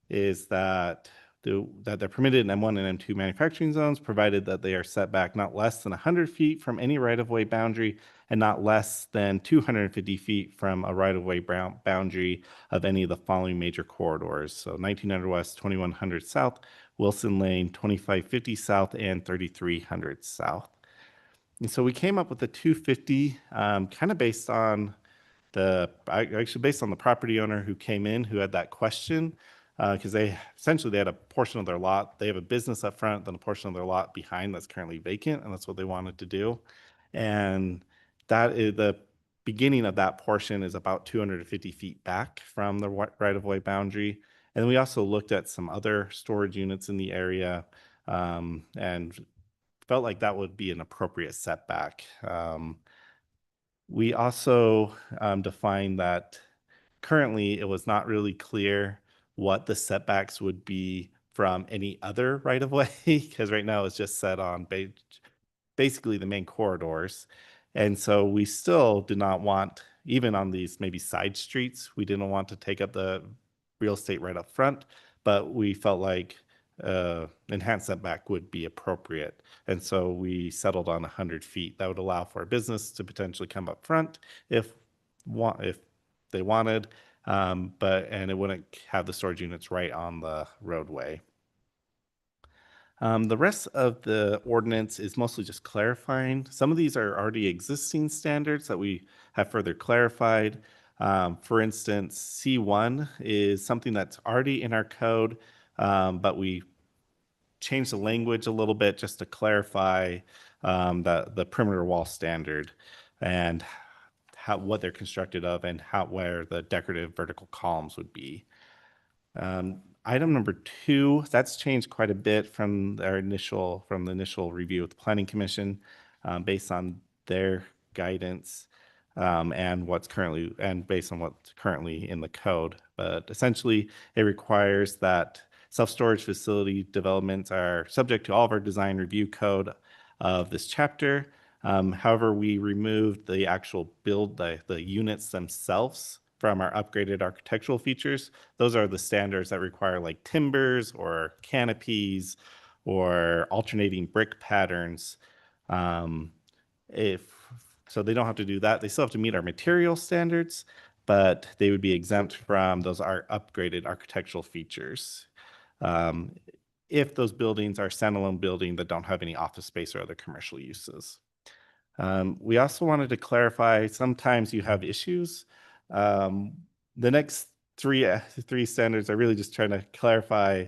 is that they're permitted in M1 and M2 manufacturing zones, provided that they are set back not less than 100 feet from any right-of-way boundary and not less than 250 feet from a right-of-way boundary of any of the following major corridors. So 1900 West, 2100 South, Wilson Lane, 2550 South, and 3300 South. And so we came up with the 250 kind of based on based on the property owner who came in who had that question, because they had a portion of their lot. They have a business up front, then a portion of their lot behind that's currently vacant, and that's what they wanted to do. And that is the beginning of that portion is about 250 feet back from the right-of-way boundary. And we also looked at some other storage units in the area and felt like that would be an appropriate setback. We also defined that currently it was not really clear what the setbacks would be from any other right of way, because right now it's just set on basically the main corridors. And so we still do not want, even on these maybe side streets, we didn't want to take up the real estate right up front, but we felt like enhanced setback would be appropriate. And so we settled on 100 feet. That would allow for a business to potentially come up front if they wanted, and it wouldn't have the storage units right on the roadway. The rest of the ordinance is mostly just clarifying. Some of these are already existing standards that we have further clarified. For instance, C1 is something that's already in our code, but we changed the language a little bit just to clarify the perimeter wall standard and what they're constructed of and where the decorative vertical columns would be. Item number 2, that's changed quite a bit from the initial review with the Planning Commission, based on their guidance and based on what's currently in the code. But essentially, it requires that self-storage facility developments are subject to all of our design review code of this chapter. However, we removed the actual the units themselves from our upgraded architectural features. Those are the standards that require like timbers or canopies or alternating brick patterns. So they don't have to do that. They still have to meet our material standards, but they would be exempt from those upgraded architectural features. If those buildings are standalone building that don't have any office space or other commercial uses. We also wanted to clarify, sometimes you have issues. The next three standards are really just trying to clarify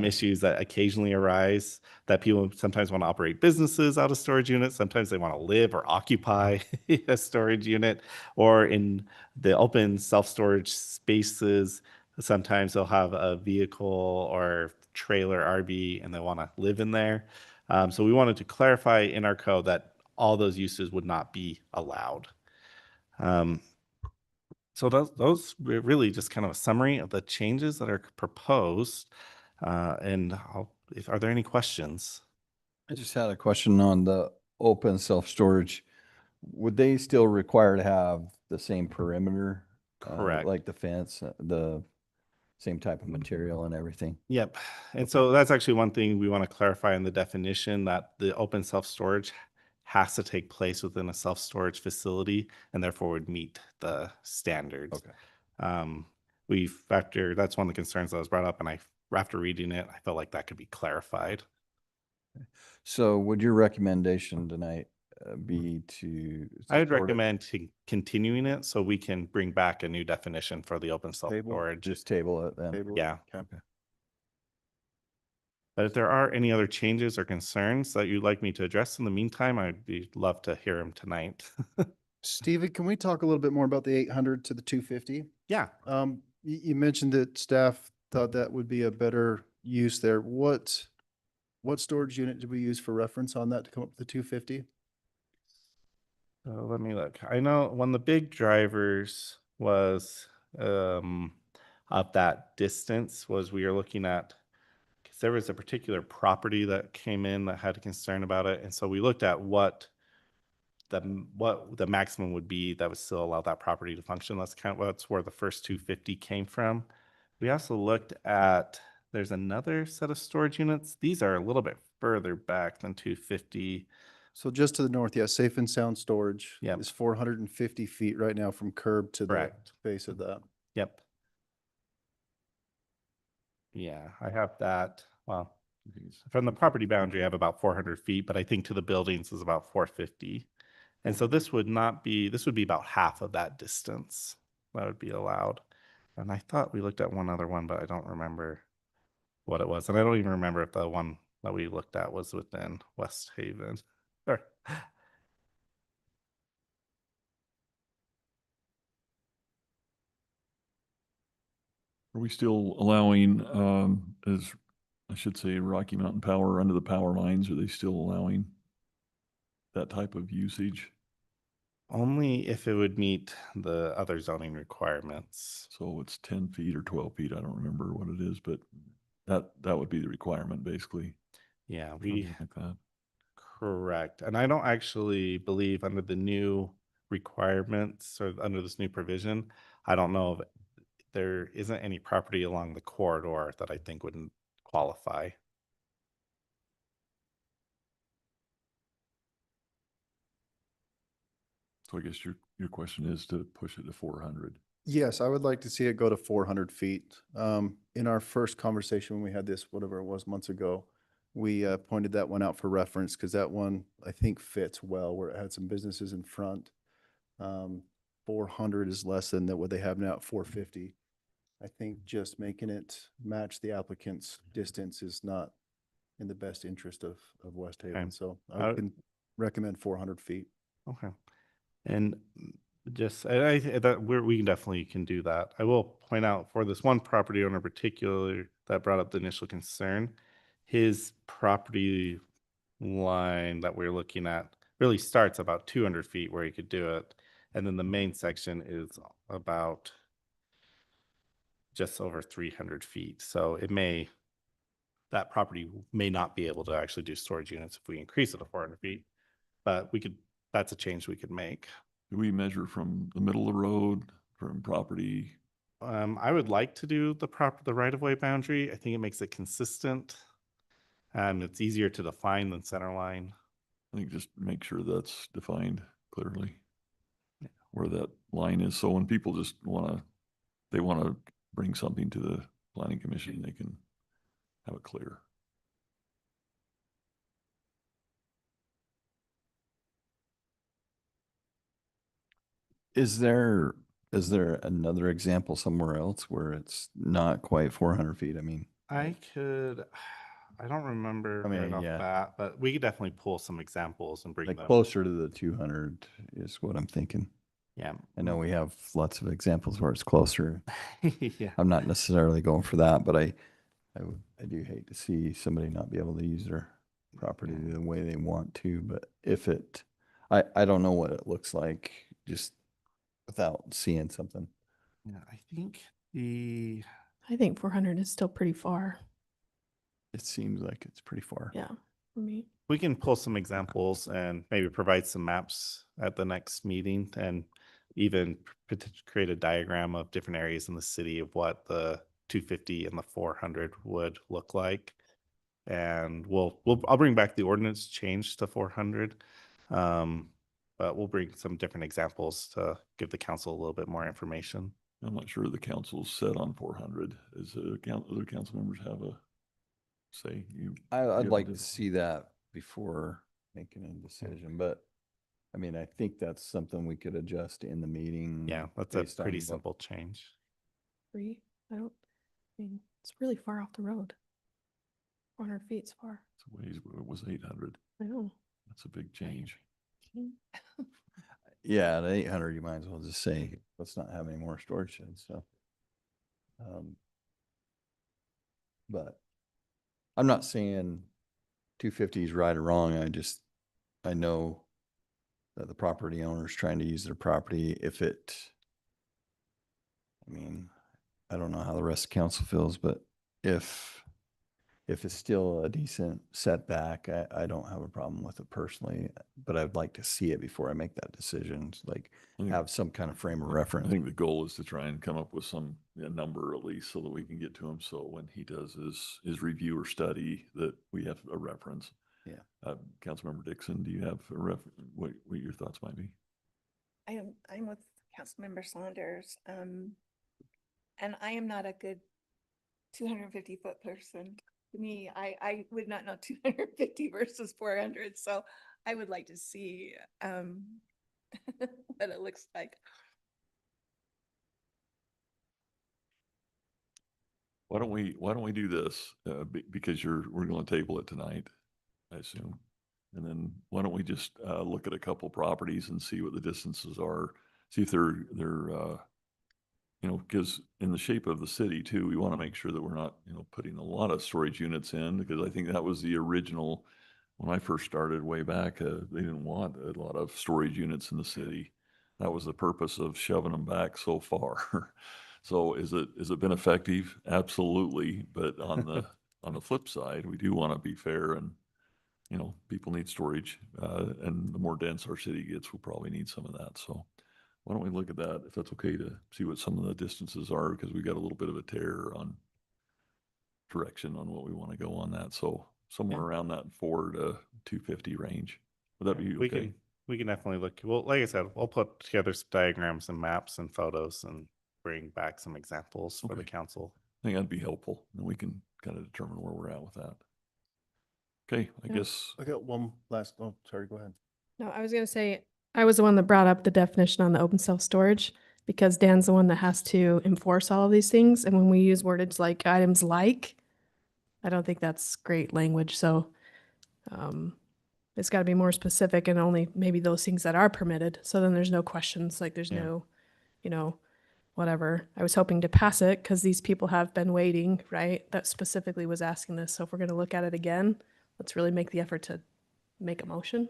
issues that occasionally arise, that people sometimes want to operate businesses out of storage units. Sometimes they want to live or occupy a storage unit, or in the open self-storage spaces, sometimes they'll have a vehicle or trailer RV and they want to live in there. So we wanted to clarify in our code that all those uses would not be allowed. So those were really just kind of a summary of the changes that are proposed. And are there any questions? I just had a question on the open self-storage. Would they still require to have the same perimeter? Correct. Like the fence, the same type of material and everything? Yep. And so that's actually one thing we want to clarify in the definition, that the open self-storage has to take place within a self-storage facility and therefore would meet the standards. Okay. That's one of the concerns that was brought up, and after reading it, I felt like that could be clarified. So would your recommendation tonight be to? I would support it? recommend continuing it so we can bring back a new definition for the open Table? self-storage. Just table it then? Yeah. Okay. But if there are any other changes or concerns that you'd like me to address in the meantime, I'd love to hear them tonight. Steven, can we talk a little bit more about the 800 to the 250? Yeah. You mentioned that staff thought that would be a better use there. What storage unit did we use for reference on that to come up with the 250? Let me look. I know one of the big drivers was of that distance was we were looking at, because there was a particular property that came in that had a concern about it. And so we looked at what the maximum would be that would still allow that property to function. That's where the first 250 came from. We also looked at, there's another set of storage units. These are a little bit further back than 250. So just to the north, yeah, Safe and Sound Storage Yep. is 450 feet right now from curb to the Correct. base of that. Yep. Yeah, I have that. Well, from the property boundary, I have about 400 feet, but I think to the buildings is about 450. And so this would be about half of that distance that would be allowed. And I thought we looked at one other one, but I don't remember what it was. And I don't even remember if the one that we looked at was within West Haven. Or Are we still allowing, as I should say, Rocky Mountain Power under the power lines? Are they still allowing that type of usage? only if it would meet the other zoning requirements. So it's 10 feet or 12 feet. I don't remember what it is, but that would be the requirement, basically. Yeah, Something like that. correct. And I don't actually believe under the new requirements or under this new provision, I don't know if there isn't any property along the corridor that I think wouldn't qualify. So I guess your question is to push it to 400. Yes, I would like to see it go to 400 feet. In our first conversation, when we had this, whatever it was, months ago, we pointed that one out for reference because that one, I think, fits well where it had some businesses in front. 400 is less than what they have now at 450. I think just making it match the applicant's distance is not in the best interest of West Haven. Okay. So I can recommend 400 feet. Okay. And just, that we can definitely can do that. I will point out for this one property owner in particular that brought up the initial concern, his property line that we're looking at really starts about 200 feet where he could do it. And then the main section is about just over 300 feet. So that property may not be able to actually do storage units if we increase it to 400 feet, but that's a change we could make. Do we measure from the middle of the road, from property? I would like to do the right-of-way boundary. I think it makes it consistent. And it's easier to define than center line. I think just make sure that's defined clearly where that line is. So when people just want to bring something to the planning commission, they can have it clear. Is there another example somewhere else where it's not quite 400 feet? I mean, I don't remember I mean, right off yeah. bat, but we could definitely pull some examples and bring like them. closer to the 200 is what I'm thinking. Yeah. I know we have lots of examples where it's closer. Yeah. I'm not necessarily going for that, but I do hate to see somebody not be able to use their property the way they want to. But I don't know what it looks like just without seeing something. Yeah, I think 400 is still pretty far. It seems like it's pretty far. Yeah, for me. we can pull some examples and maybe provide some maps at the next meeting and even create a diagram of different areas in the city of what the 250 and the 400 would look like. And I'll bring back the ordinance change to 400. But we'll bring some different examples to give the council a little bit more information. I'm not sure the council's set on 400. Other council members have a say? I'd like to see that before making a decision, but I mean, I think that's something we could adjust in the meeting. Yeah, that's a pretty simple change. I mean, it's really far off the road. 400 feet's far. It was 800. I know. That's a big change. Yeah, at 800, you might as well just say, let's not have any more storage sheds, so. But I'm not saying 250 is right or wrong. I know that the property owner's trying to use their property. I don't know how the rest of council feels, but if it's still a decent setback, I don't have a problem with it personally, but I'd like to see it before I make that decision, like have some kind of frame of reference. I think the goal is to try and come up with a number at least so that we can get to him. So when he does his review or study that we have a reference. Yeah. Councilmember Dixon, do you have a reference? What your thoughts might be? I'm with Councilmember Saunders. And I am not a good 250-foot person. To me, I would not know 250 versus 400. So I would like to see what it looks like. Why don't we do this? Because we're going to table it tonight, I assume. And then why don't we just look at a couple properties and see what the distances are, see if they're because in the shape of the city too, we want to make sure that we're not, putting a lot of storage units in, because I think that was the original, when I first started way back, they didn't want a lot of storage units in the city. That was the purpose of shoving them back so far. So has it been effective? Absolutely. But on on the flip side, we do want to be fair and, you know, people need storage. And the more dense our city gets, we'll probably need some of that. So why don't we look at that, if that's okay, to see what some of the distances are, because we got a little bit of a tear on direction on what we want to go on that. So somewhere around that 4 to 250 range. Would that be okay? We can definitely look. Well, like I said, we'll put together some diagrams and maps and photos and bring back some examples for the Okay. council. I think that'd be helpful. And we can kind of determine where we're at with that. Okay, I Yeah. guess, I got one last, oh, sorry, go ahead. No, I was gonna say, I was the one that brought up the definition on the open self-storage because Dan's the one that has to enforce all of these things. And when we use wordage like items like, I don't think that's great language. So it's got to be more specific and only maybe those things that are permitted. So then there's no questions, like there's Yeah. no, you know, whatever. I was hoping to pass it because these people have been waiting, right? That specifically was asking this. So if we're going to look at it again, let's really make the effort to make a motion.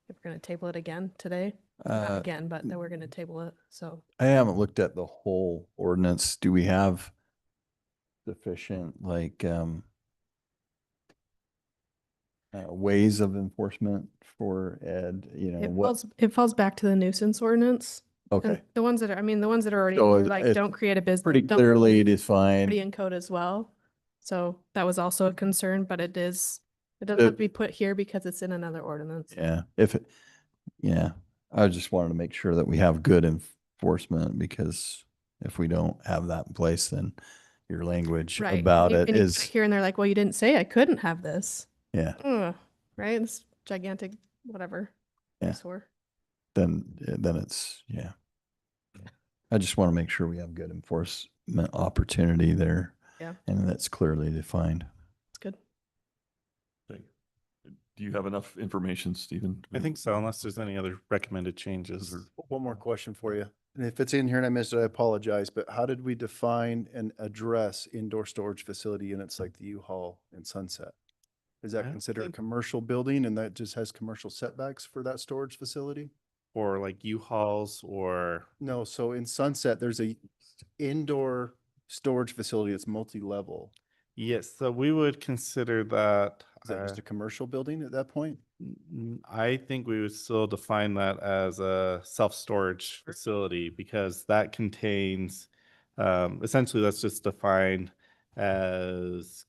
If we're going to table it again today, not again, but that we're going to table it. So I haven't looked at the whole ordinance. Do we have sufficient, like, ways of enforcement for Ed, you know, it falls back to the nuisance ordinance. Okay. And the ones that are, I mean, the ones that are already, So in there, like, it's don't create a business. pretty don't clearly create defined. Pretty in code as well. So that was also a concern, but it doesn't have to be put here because it's in another ordinance. Yeah, yeah, I just wanted to make sure that we have good enforcement, because if we don't have that in place, then your language Right. about And it you is, here and they're like, well, you didn't say I couldn't have this. yeah, Ugh, right? This gigantic, whatever. Yeah. Sore. then it's, yeah. I just want to make sure we have good enforcement opportunity there. Yeah. And that's clearly defined. It's good. okay. Do you have enough information, Stephen? I think so, unless there's any other recommended changes. One more question for you. And if it's in here and I missed it, I apologize, but how did we define and address indoor storage facility units like the U-Haul and Sunset? Is that I considered a think- commercial building and that just has commercial setbacks for that storage facility? Or like U-Hauls or, No, so in Sunset, there's a indoor storage facility that's multi-level. yes, so we would consider that. Is that just a commercial building at that point? I think we would still define that as a self-storage facility, because that contains, essentially, that's just defined as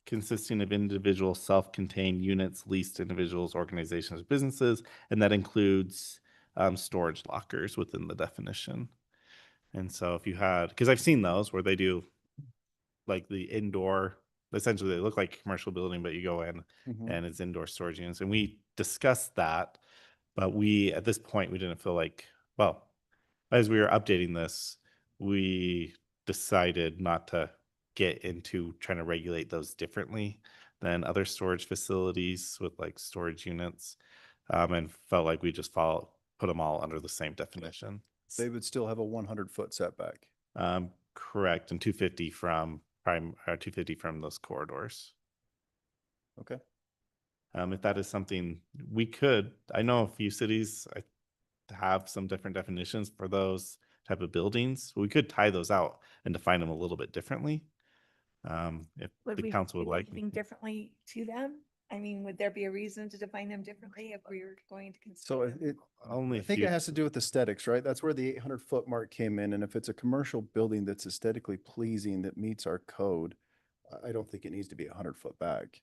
consisting of individual self-contained units leased to individuals, organizations, or businesses, and that includes storage lockers within the definition. And so if you had, because I've seen those where they do like the indoor, essentially they look like a commercial building, but you go in and it's indoor storage units. And we discussed that, but we, at this point, we didn't feel like, well, as we were updating this, we decided not to get into trying to regulate those differently than other storage facilities with like storage units, and felt like we just put them all under the same definition. They would still have a 100-foot setback. Correct, and 250 from 250 from those corridors. Okay. If that is something we could, I know a few cities have some different definitions for those type of buildings. We could tie those out and define them a little bit differently. If Would the we council would do like. anything differently to them? I mean, would there be a reason to define them differently if we were going to So consider? it, Only I a think few. it has to do with aesthetics, right? That's where the 800-foot mark came in. And if it's a commercial building that's aesthetically pleasing, that meets our code, I don't think it needs to be 100-foot back.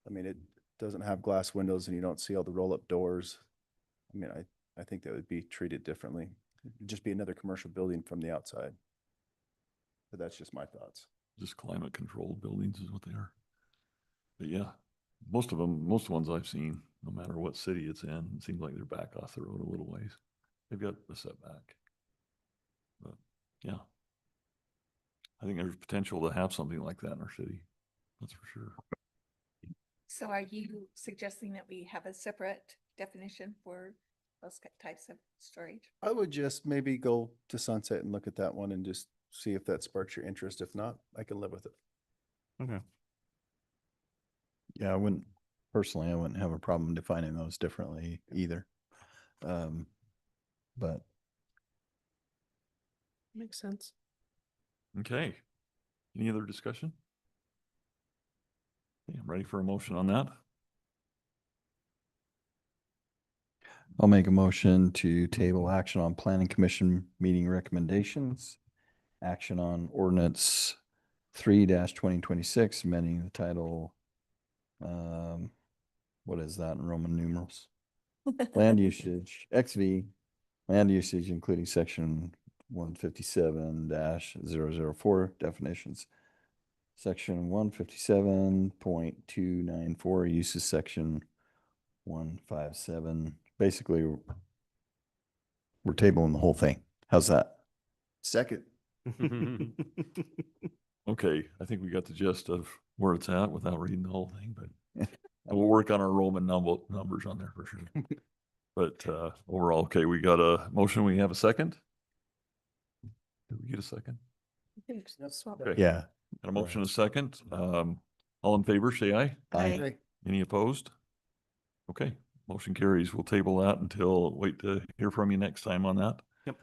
I mean, it doesn't have glass windows and you don't see all the roll-up doors. I mean, I think that would be treated differently. It'd just be another commercial building from the outside. But that's just my thoughts. Just climate controlled buildings is what they are. But yeah, most of the ones I've seen, no matter what city it's in, it seems like they're back off the road a little ways. They've got the setback. But yeah, I think there's potential to have something like that in our city. That's for sure. So are you suggesting that we have a separate definition for those types of storage? I would just maybe go to Sunset and look at that one and just see if that sparks your interest. If not, I can live with it. Okay. Yeah, I wouldn't have a problem defining those differently either. But Makes sense. Okay. Any other discussion? Okay, I'm ready for a motion on that. I'll make a motion to table action on planning commission meeting recommendations. Action on ordinance 3-2026, amending the title. What is that in Roman numerals? Land usage, XV, land usage, including section 157-004 definitions. Section 157.294 uses section 157. Basically, we're tabling the whole thing. How's that? Second. Okay, I think we got the gist of where it's at without reading the whole thing, but we'll work on our Roman numbers on there for sure. But overall, okay, we got a motion. We have a second. Did we get a second? Swap. Okay. Yeah. Got a motion, and a second. All in favor, say aye. Aye. Any opposed? Okay, motion carries. We'll table that until, wait to hear from you next time on that. Yep.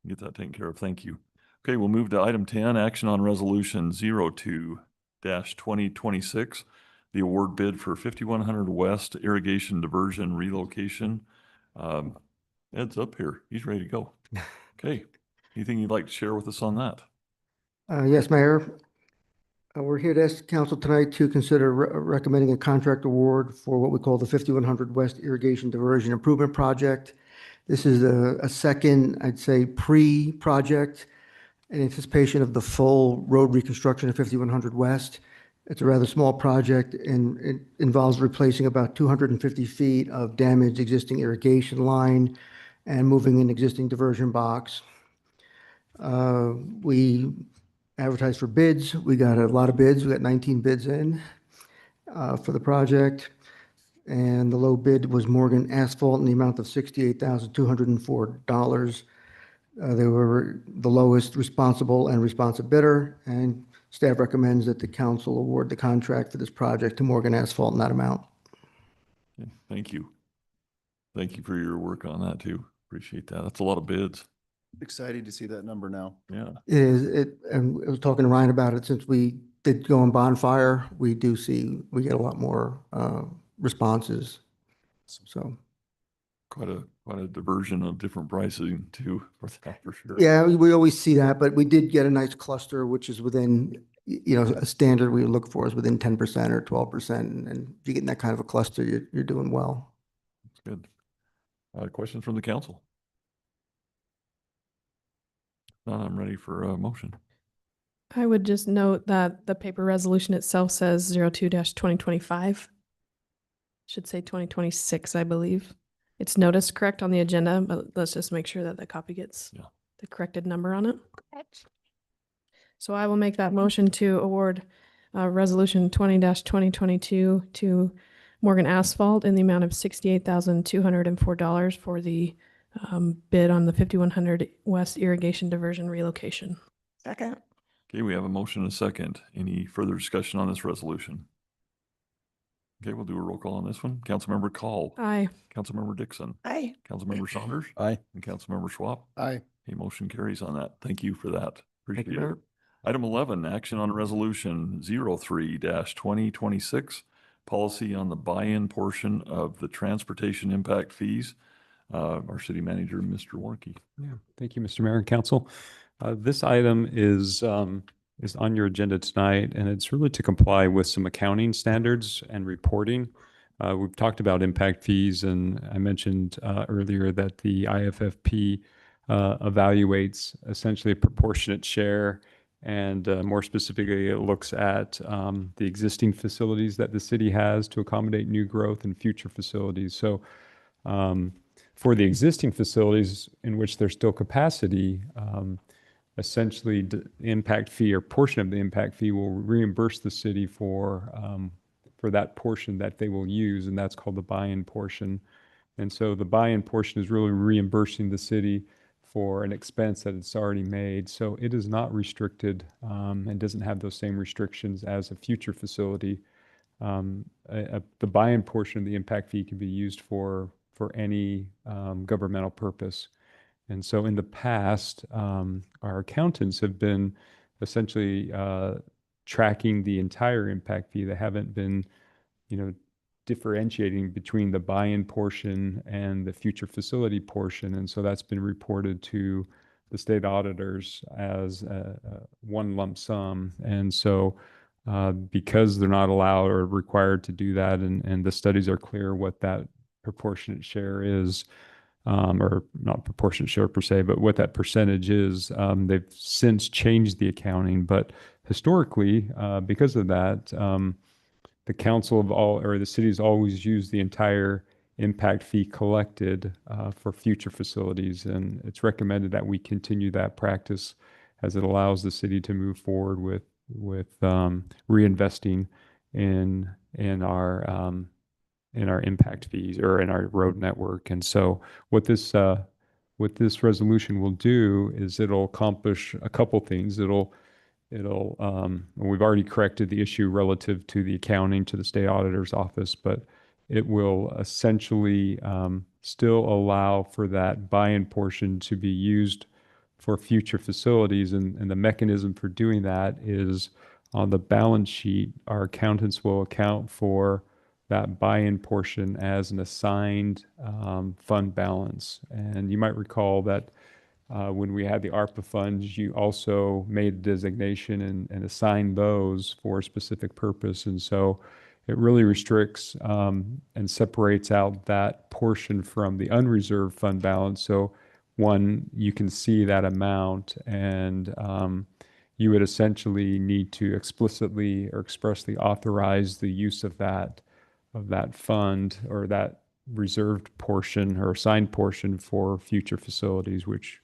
Get that taken care of. Thank you. Okay, we'll move to item 10, action on resolution 02-2026. The award bid for 5100 West irrigation diversion relocation. Ed's up here. He's ready to go. Okay, anything you'd like to share with us on that? Yes, Mayor. We're here to ask the council tonight to consider recommending a contract award for what we call the 5100 West Irrigation Diversion Improvement Project. This is a second, I'd say, pre-project in anticipation of the full road reconstruction of 5100 West. It's a rather small project and it involves replacing about 250 feet of damaged existing irrigation line and moving an existing diversion box. We advertised for bids. We got a lot of bids. We got 19 bids in for the project. And the low bid was Morgan Asphalt in the amount of $68,204. They were the lowest responsible and responsive bidder, and staff recommends that the council award the contract for this project to Morgan Asphalt in that amount. Okay, thank you. Thank you for your work on that too. Appreciate that. That's a lot of bids. Excited to see that number now. Yeah. And I was talking to Ryan about it, since we did go on bonfire, we get a lot more responses. So, Quite a diversion of different pricing too for that for sure. yeah, we always see that, but we did get a nice cluster, which is within, a standard we look for is within 10% or 12%. And if you get in that kind of a cluster, you're doing well. That's good. Questions from the council? I'm ready for a motion. I would just note that the paper resolution itself says 02-2025. Should say 2026, I believe. It's noticed correct on the agenda, but let's just make sure that the copy gets the corrected number on it. So I will make that motion to award resolution 20-2022 to Morgan Asphalt in the amount of $68,204 for the bid on the 5100 West irrigation diversion relocation. Second. Okay, we have a motion and a second. Any further discussion on this resolution? Okay, we'll do a roll call on this one. Councilmember Call. Aye. Councilmember Dixon. Aye. Councilmember Saunders. Aye. And Councilmember Schwab. Aye. A motion carries on that. Thank you for that. Appreciate you, it. Mayor. Item 11, action on resolution 03-2026, policy on the buy-in portion of the transportation impact fees. Our city manager, Mr. Warnke. Yeah, thank you, Mr. Mayor and Council. This item is on your agenda tonight, and it's really to comply with some accounting standards and reporting. We've talked about impact fees, and I mentioned earlier that the IFFP evaluates essentially a proportionate share, and more specifically, it looks at the existing facilities that the city has to accommodate new growth and future facilities. So for the existing facilities in which there's still capacity, essentially the impact fee or portion of the impact fee will reimburse the city for that portion that they will use, and that's called the buy-in portion. And so the buy-in portion is really reimbursing the city for an expense that it's already made. So it is not restricted and doesn't have those same restrictions as a future facility. The buy-in portion of the impact fee can be used for any governmental purpose. And so in the past, our accountants have been essentially tracking the entire impact fee. They haven't been, differentiating between the buy-in portion and the future facility portion. And so that's been reported to the state auditors as one lump sum. And so because they're not allowed or required to do that, and the studies are clear what that proportionate share is, or not proportionate share per se, but what that percentage is, they've since changed the accounting. But historically, because of that, the council of all, or the cities always use the entire impact fee collected for future facilities. And it's recommended that we continue that practice as it allows the city to move forward with reinvesting in our impact fees or in our road network. And so what this resolution will do is it'll accomplish a couple things. We've already corrected the issue relative to the accounting to the state auditor's office, but it will essentially still allow for that buy-in portion to be used for future facilities. And the mechanism for doing that is on the balance sheet, our accountants will account for that buy-in portion as an assigned fund balance. And you might recall that when we had the ARPA funds, you also made a designation and assigned those for a specific purpose. And so it really restricts and separates out that portion from the unreserved fund balance. So one, you can see that amount, and you would essentially need to explicitly or expressly authorize the use of that fund or that reserved portion or assigned portion for future facilities, which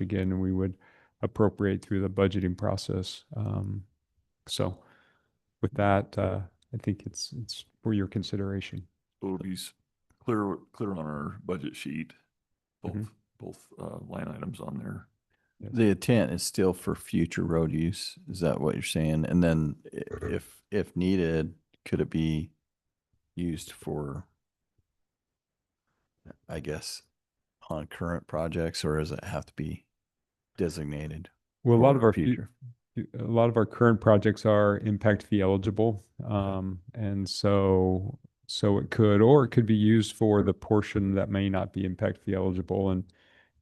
again, we would appropriate through the budgeting process. So with that, I think it's for your consideration. So it'll be clear on our budget sheet, both line items on there. The intent is still for future road use. Is that what you're saying? And then if needed, could it be used for, I guess, on current projects, or does it have to be designated? Well, a lot of our future. A lot of our current projects are impact fee eligible. And so it could be used for the portion that may not be impact fee eligible.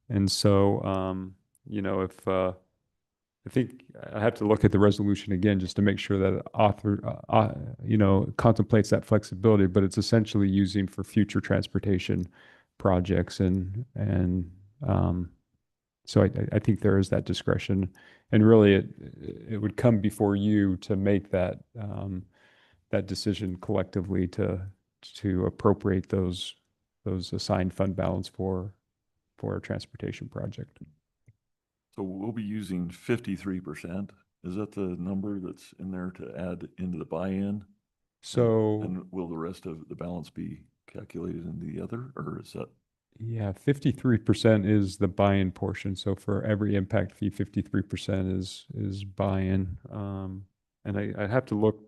And so, if, I think I have to look at the resolution again, just to make sure that author, contemplates that flexibility, but it's essentially using for future transportation projects. And so I think there is that discretion, and really it would come before you to make that decision collectively to appropriate those assigned fund balance for a transportation project. So we'll be using 53%. Is that the number that's in there to add into the buy-in? So, and will the rest of the balance be calculated into the other, or is that? Yeah, 53% is the buy-in portion. So for every impact fee, 53% is buy-in. And I have to look,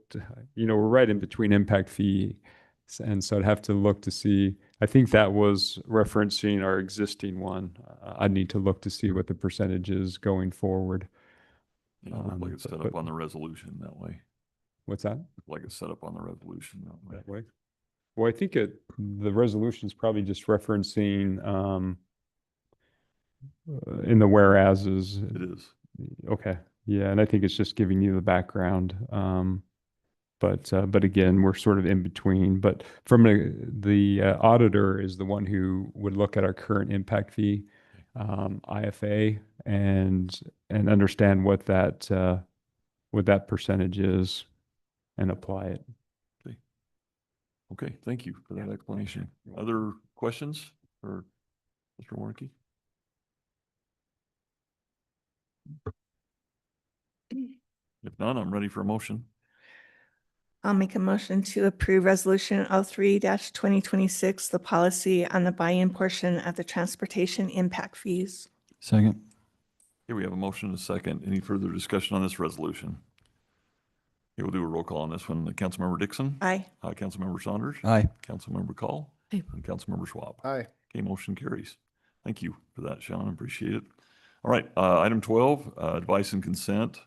we're right in between impact fee. And so I'd have to look to see, I think that was referencing our existing one. I'd need to look to see what the percentage is going forward. It looked like it's set up on the resolution that way. What's that? Like it's set up on the resolution that way. Well, I think the resolution is probably just referencing in the whereases. It is. Okay. Yeah. And I think it's just giving you the background. But again, we're sort of in between. But from the auditor is the one who would look at our current impact fee, IFA, and understand what that percentage is and apply it. Okay, thank you for that explanation. Other questions for Mr. Warnke? If none, I'm ready for a motion. I'll make a motion to approve Resolution 03-2026, the policy on the buy-in portion of the transportation impact fees. Second. Here we have a motion and a second. Any further discussion on this resolution? Okay, we'll do a roll call on this one. Councilmember Dixon? Aye. Councilmember Saunders? Aye. Councilmember Call? Aye. And Councilmember Schwab? Aye. Okay, motion carries. Thank you for that, Sean. Appreciate it. All right, item 12, advice and consent.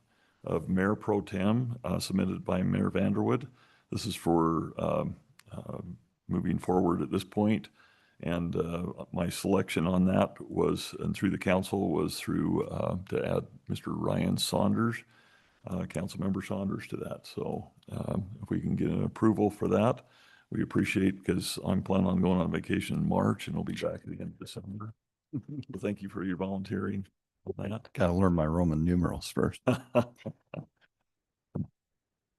of Mayor Pro Tem submitted by Mayor Vanderwood. This is for moving forward at this point. And my selection on that was, and through the council, was through to add Mr. Ryan Saunders, Councilmember Saunders to that. So if we can get an approval for that, we appreciate, because I'm planning on going on vacation in March and we'll be back at the end of December. Well, thank you for your volunteering on that. Got to learn my Roman numerals first. But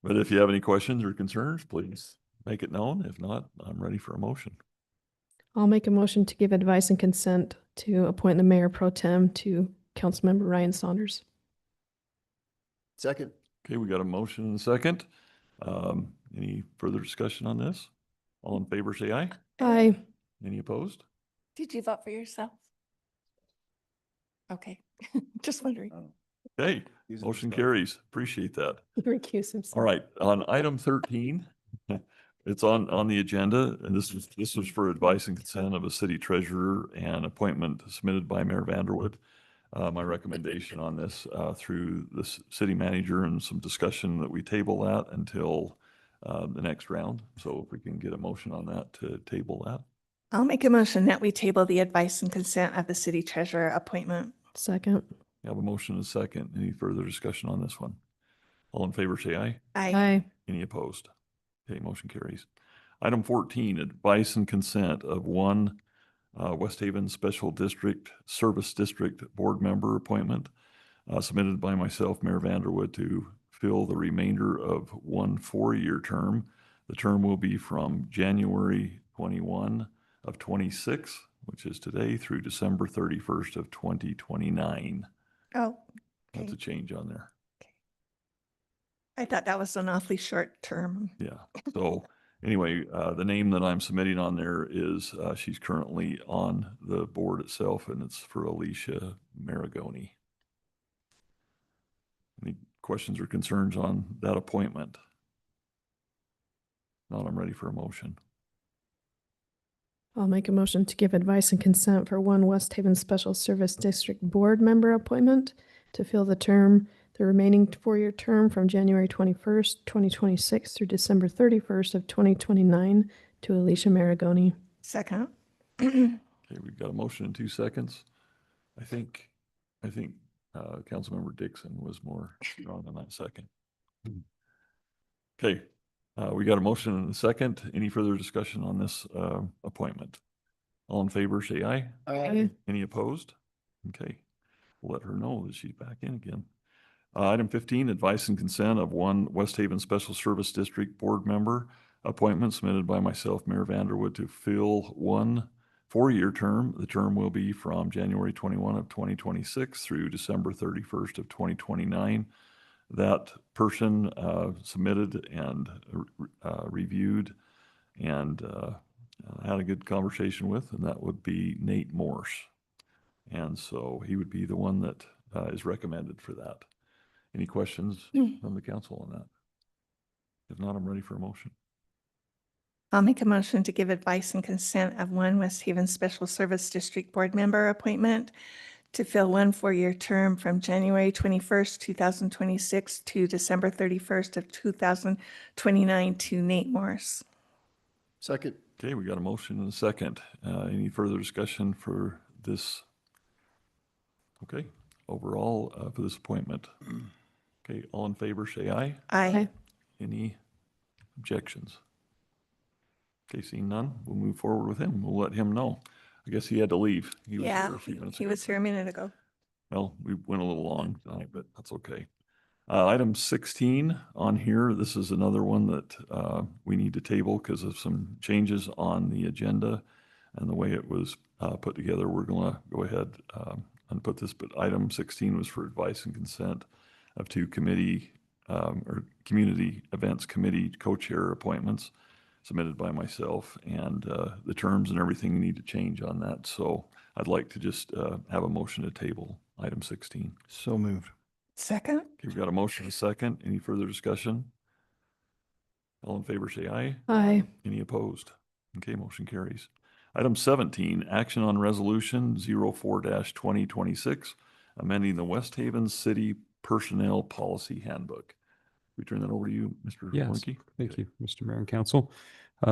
if you have any questions or concerns, please make it known. If not, I'm ready for a motion. I'll make a motion to give advice and consent to appoint the mayor pro tem to Councilmember Ryan Saunders. Second. Okay, we got a motion and a second. Any further discussion on this? All in favor, say aye. Aye. Any opposed? Did you vote for yourself? Okay, just wondering. Okay, motion carries. Appreciate that. Recuse himself. All right, on item 13, it's on the agenda, and this was for advice and consent of a city treasurer and appointment submitted by Mayor Vanderwood. My recommendation on this through the city manager and some discussion that we table that until the next round. So if we can get a motion on that to table that. I'll make a motion that we table the advice and consent of the city treasurer appointment. Second. We have a motion and a second. Any further discussion on this one? All in favor, say aye. Aye. Any opposed? Okay, motion carries. Item 14, advice and consent of one West Haven Special District Service District Board Member appointment submitted by myself, Mayor Vanderwood, to fill the remainder of one 4-year term. The term will be from January 21 of 26, which is today, through December 31st of 2029. Oh, That's okay. a change on there. I thought that was an awfully short term. Yeah. So anyway, the name that I'm submitting on there is, she's currently on the board itself, and it's for Alicia Maragoni. Any questions or concerns on that appointment? Not, I'm ready for a motion. I'll make a motion to give advice and consent for one West Haven Special Service District Board Member appointment to fill the remaining 4-year term from January 21st, 2026 through December 31st of 2029 to Alicia Maragoni. Second. Okay, we've got a motion in 2 seconds. I think Councilmember Dixon was more strong on that second. Okay, we got a motion and a second. Any further discussion on this appointment? All in favor, say aye. Aye. Any opposed? Okay, we'll let her know that she's back in again. Item 15, advice and consent of one West Haven Special Service District Board Member appointment submitted by myself, Mayor Vanderwood, to fill one 4-year term. The term will be from January 21 of 2026 through December 31st of 2029. That person submitted and reviewed and had a good conversation with, and that would be Nate Morse. And so he would be the one that is recommended for that. Any questions from the council on that? If not, I'm ready for a motion. I'll make a motion to give advice and consent of one West Haven Special Service District Board Member appointment to fill one 4-year term from January 21st, 2026 to December 31st of 2029 to Nate Morse. Second. Okay, we got a motion and a second. Any further discussion for this? Okay, overall for this appointment. Okay, all in favor, say aye. Aye. Any objections? Okay, seeing none, we'll move forward with him. We'll let him know. I guess he had to leave. He was Yeah, here a few minutes he ago. was here a minute ago. Well, we went a little long tonight, but that's okay. Item 16 on here, this is another one that we need to table because of some changes on the agenda and the way it was put together. We're going to go ahead and put this, but item 16 was for advice and consent of 2 committee or community events committee co-chair appointments submitted by myself, and the terms and everything need to change on that. So I'd like to just have a motion to table item 16. So moved. Second. Okay, we've got a motion and a second. Any further discussion? All in favor, say aye. Aye. Any opposed? Okay, motion carries. Item 17, action on resolution 04-2026, amending the West Haven City Personnel Policy Handbook. We turn that over to you, Mr. Yes, Warnke. thank you, Mr. Mayor and Council.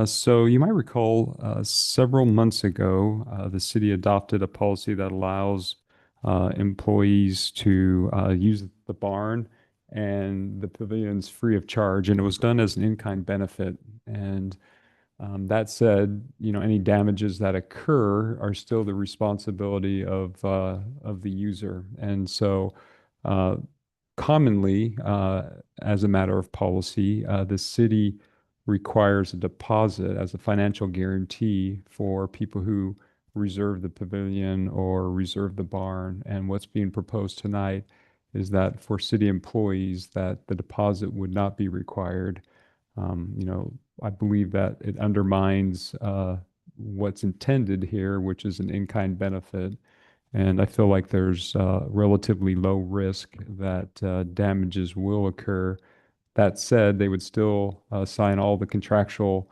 So you might recall several months ago, the city adopted a policy that allows employees to use the barn and the pavilions free of charge, and it was done as an in-kind benefit. And that said, any damages that occur are still the responsibility of the user. And so commonly, as a matter of policy, the city requires a deposit as a financial guarantee for people who reserve the pavilion or reserve the barn. And what's being proposed tonight is that for city employees, that the deposit would not be required. I believe that it undermines what's intended here, which is an in-kind benefit. And I feel like there's relatively low risk that damages will occur. That said, they would still sign all the contractual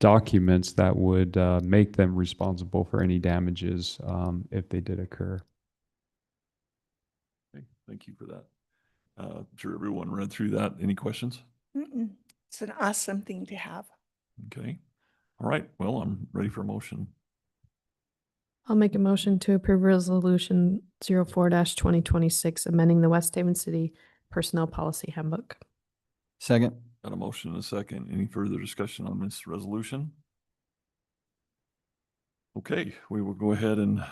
documents that would make them responsible for any damages if they did occur. Okay, thank you for that. I'm sure everyone read through that. Any questions? It's an awesome thing to have. Okay. All right. Well, I'm ready for a motion. I'll make a motion to approve resolution 04-2026, amending the West Haven City Personnel Policy Handbook. Second. Got a motion and a second. Any further discussion on this resolution? Okay, we will go ahead and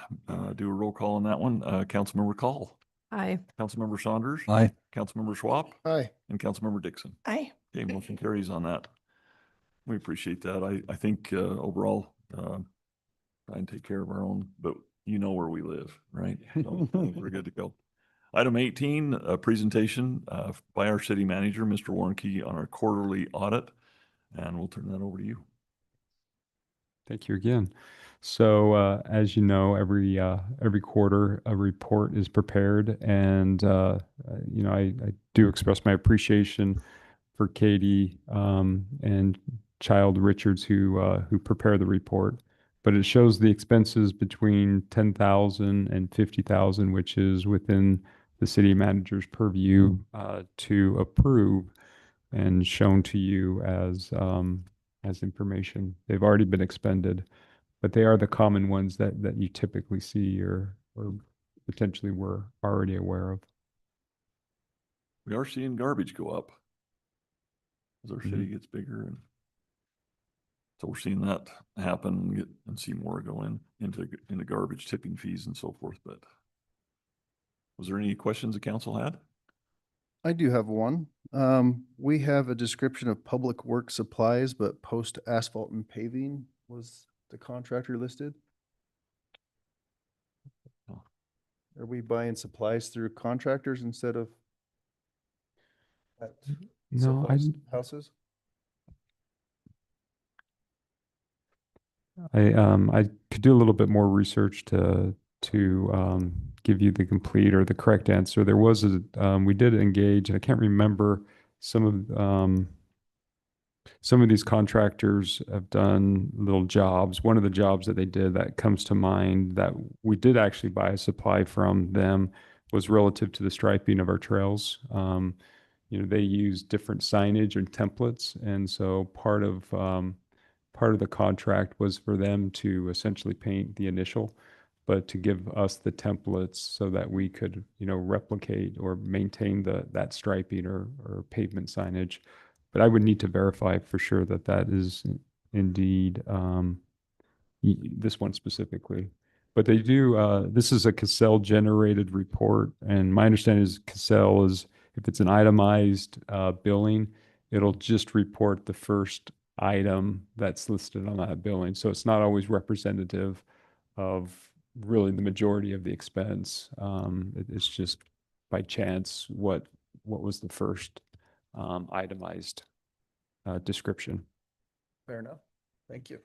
do a roll call on that one. Councilmember Call, Aye. Councilmember Saunders, Aye. Councilmember Schwab, Aye. and Councilmember Dixon. Aye. Okay, motion carries on that. We appreciate that. I think overall, try and take care of our own, but you know where we live, right? So we're good to go. Item 18, a presentation by our city manager, Mr. Warnke, on our quarterly audit, and we'll turn that over to you. Thank you again. So as you know, every quarter a report is prepared, and I do express my appreciation for Katie and Child Richards who prepare the report. But it shows the expenses between $10,000 and $50,000, which is within the city manager's purview to approve and shown to you as information. They've already been expended, but they are the common ones that you typically see or potentially were already aware of. We are seeing garbage go up as our city gets bigger, and so we're seeing that happen and see more go into garbage tipping fees and so forth. But was there any questions the council had? I do have one. We have a description of public work supplies, but post asphalt and paving was the contractor listed. Oh. Are we buying supplies through contractors instead of at No, houses? I could do a little bit more research to give you the complete or the correct answer. There was we did engage, and I can't remember some of these contractors have done little jobs. One of the jobs that they did that comes to mind that we did actually buy a supply from them was relative to the striping of our trails. They use different signage and templates, and so part of the contract was for them to essentially paint the initial, but to give us the templates so that we could, replicate or maintain that striping or pavement signage. But I would need to verify for sure that is indeed this one specifically. But they do, this is a Cassell generated report, and my understanding is Cassell is, if it's an itemized billing, it'll just report the first item that's listed on that billing. So it's not always representative of really the majority of the expense. It's just by chance what was the first itemized description. Fair enough. Thank you.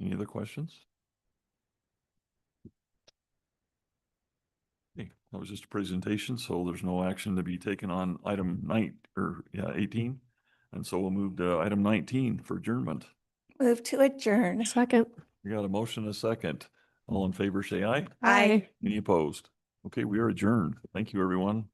Any other questions? Okay, that was just a presentation, so there's no action to be taken on item 18. And so we'll move to item 19 for adjournment. Move to adjourn. Second. We got a motion and a second. All in favor, say aye. Aye. Any opposed? Okay, we are adjourned. Thank you, everyone.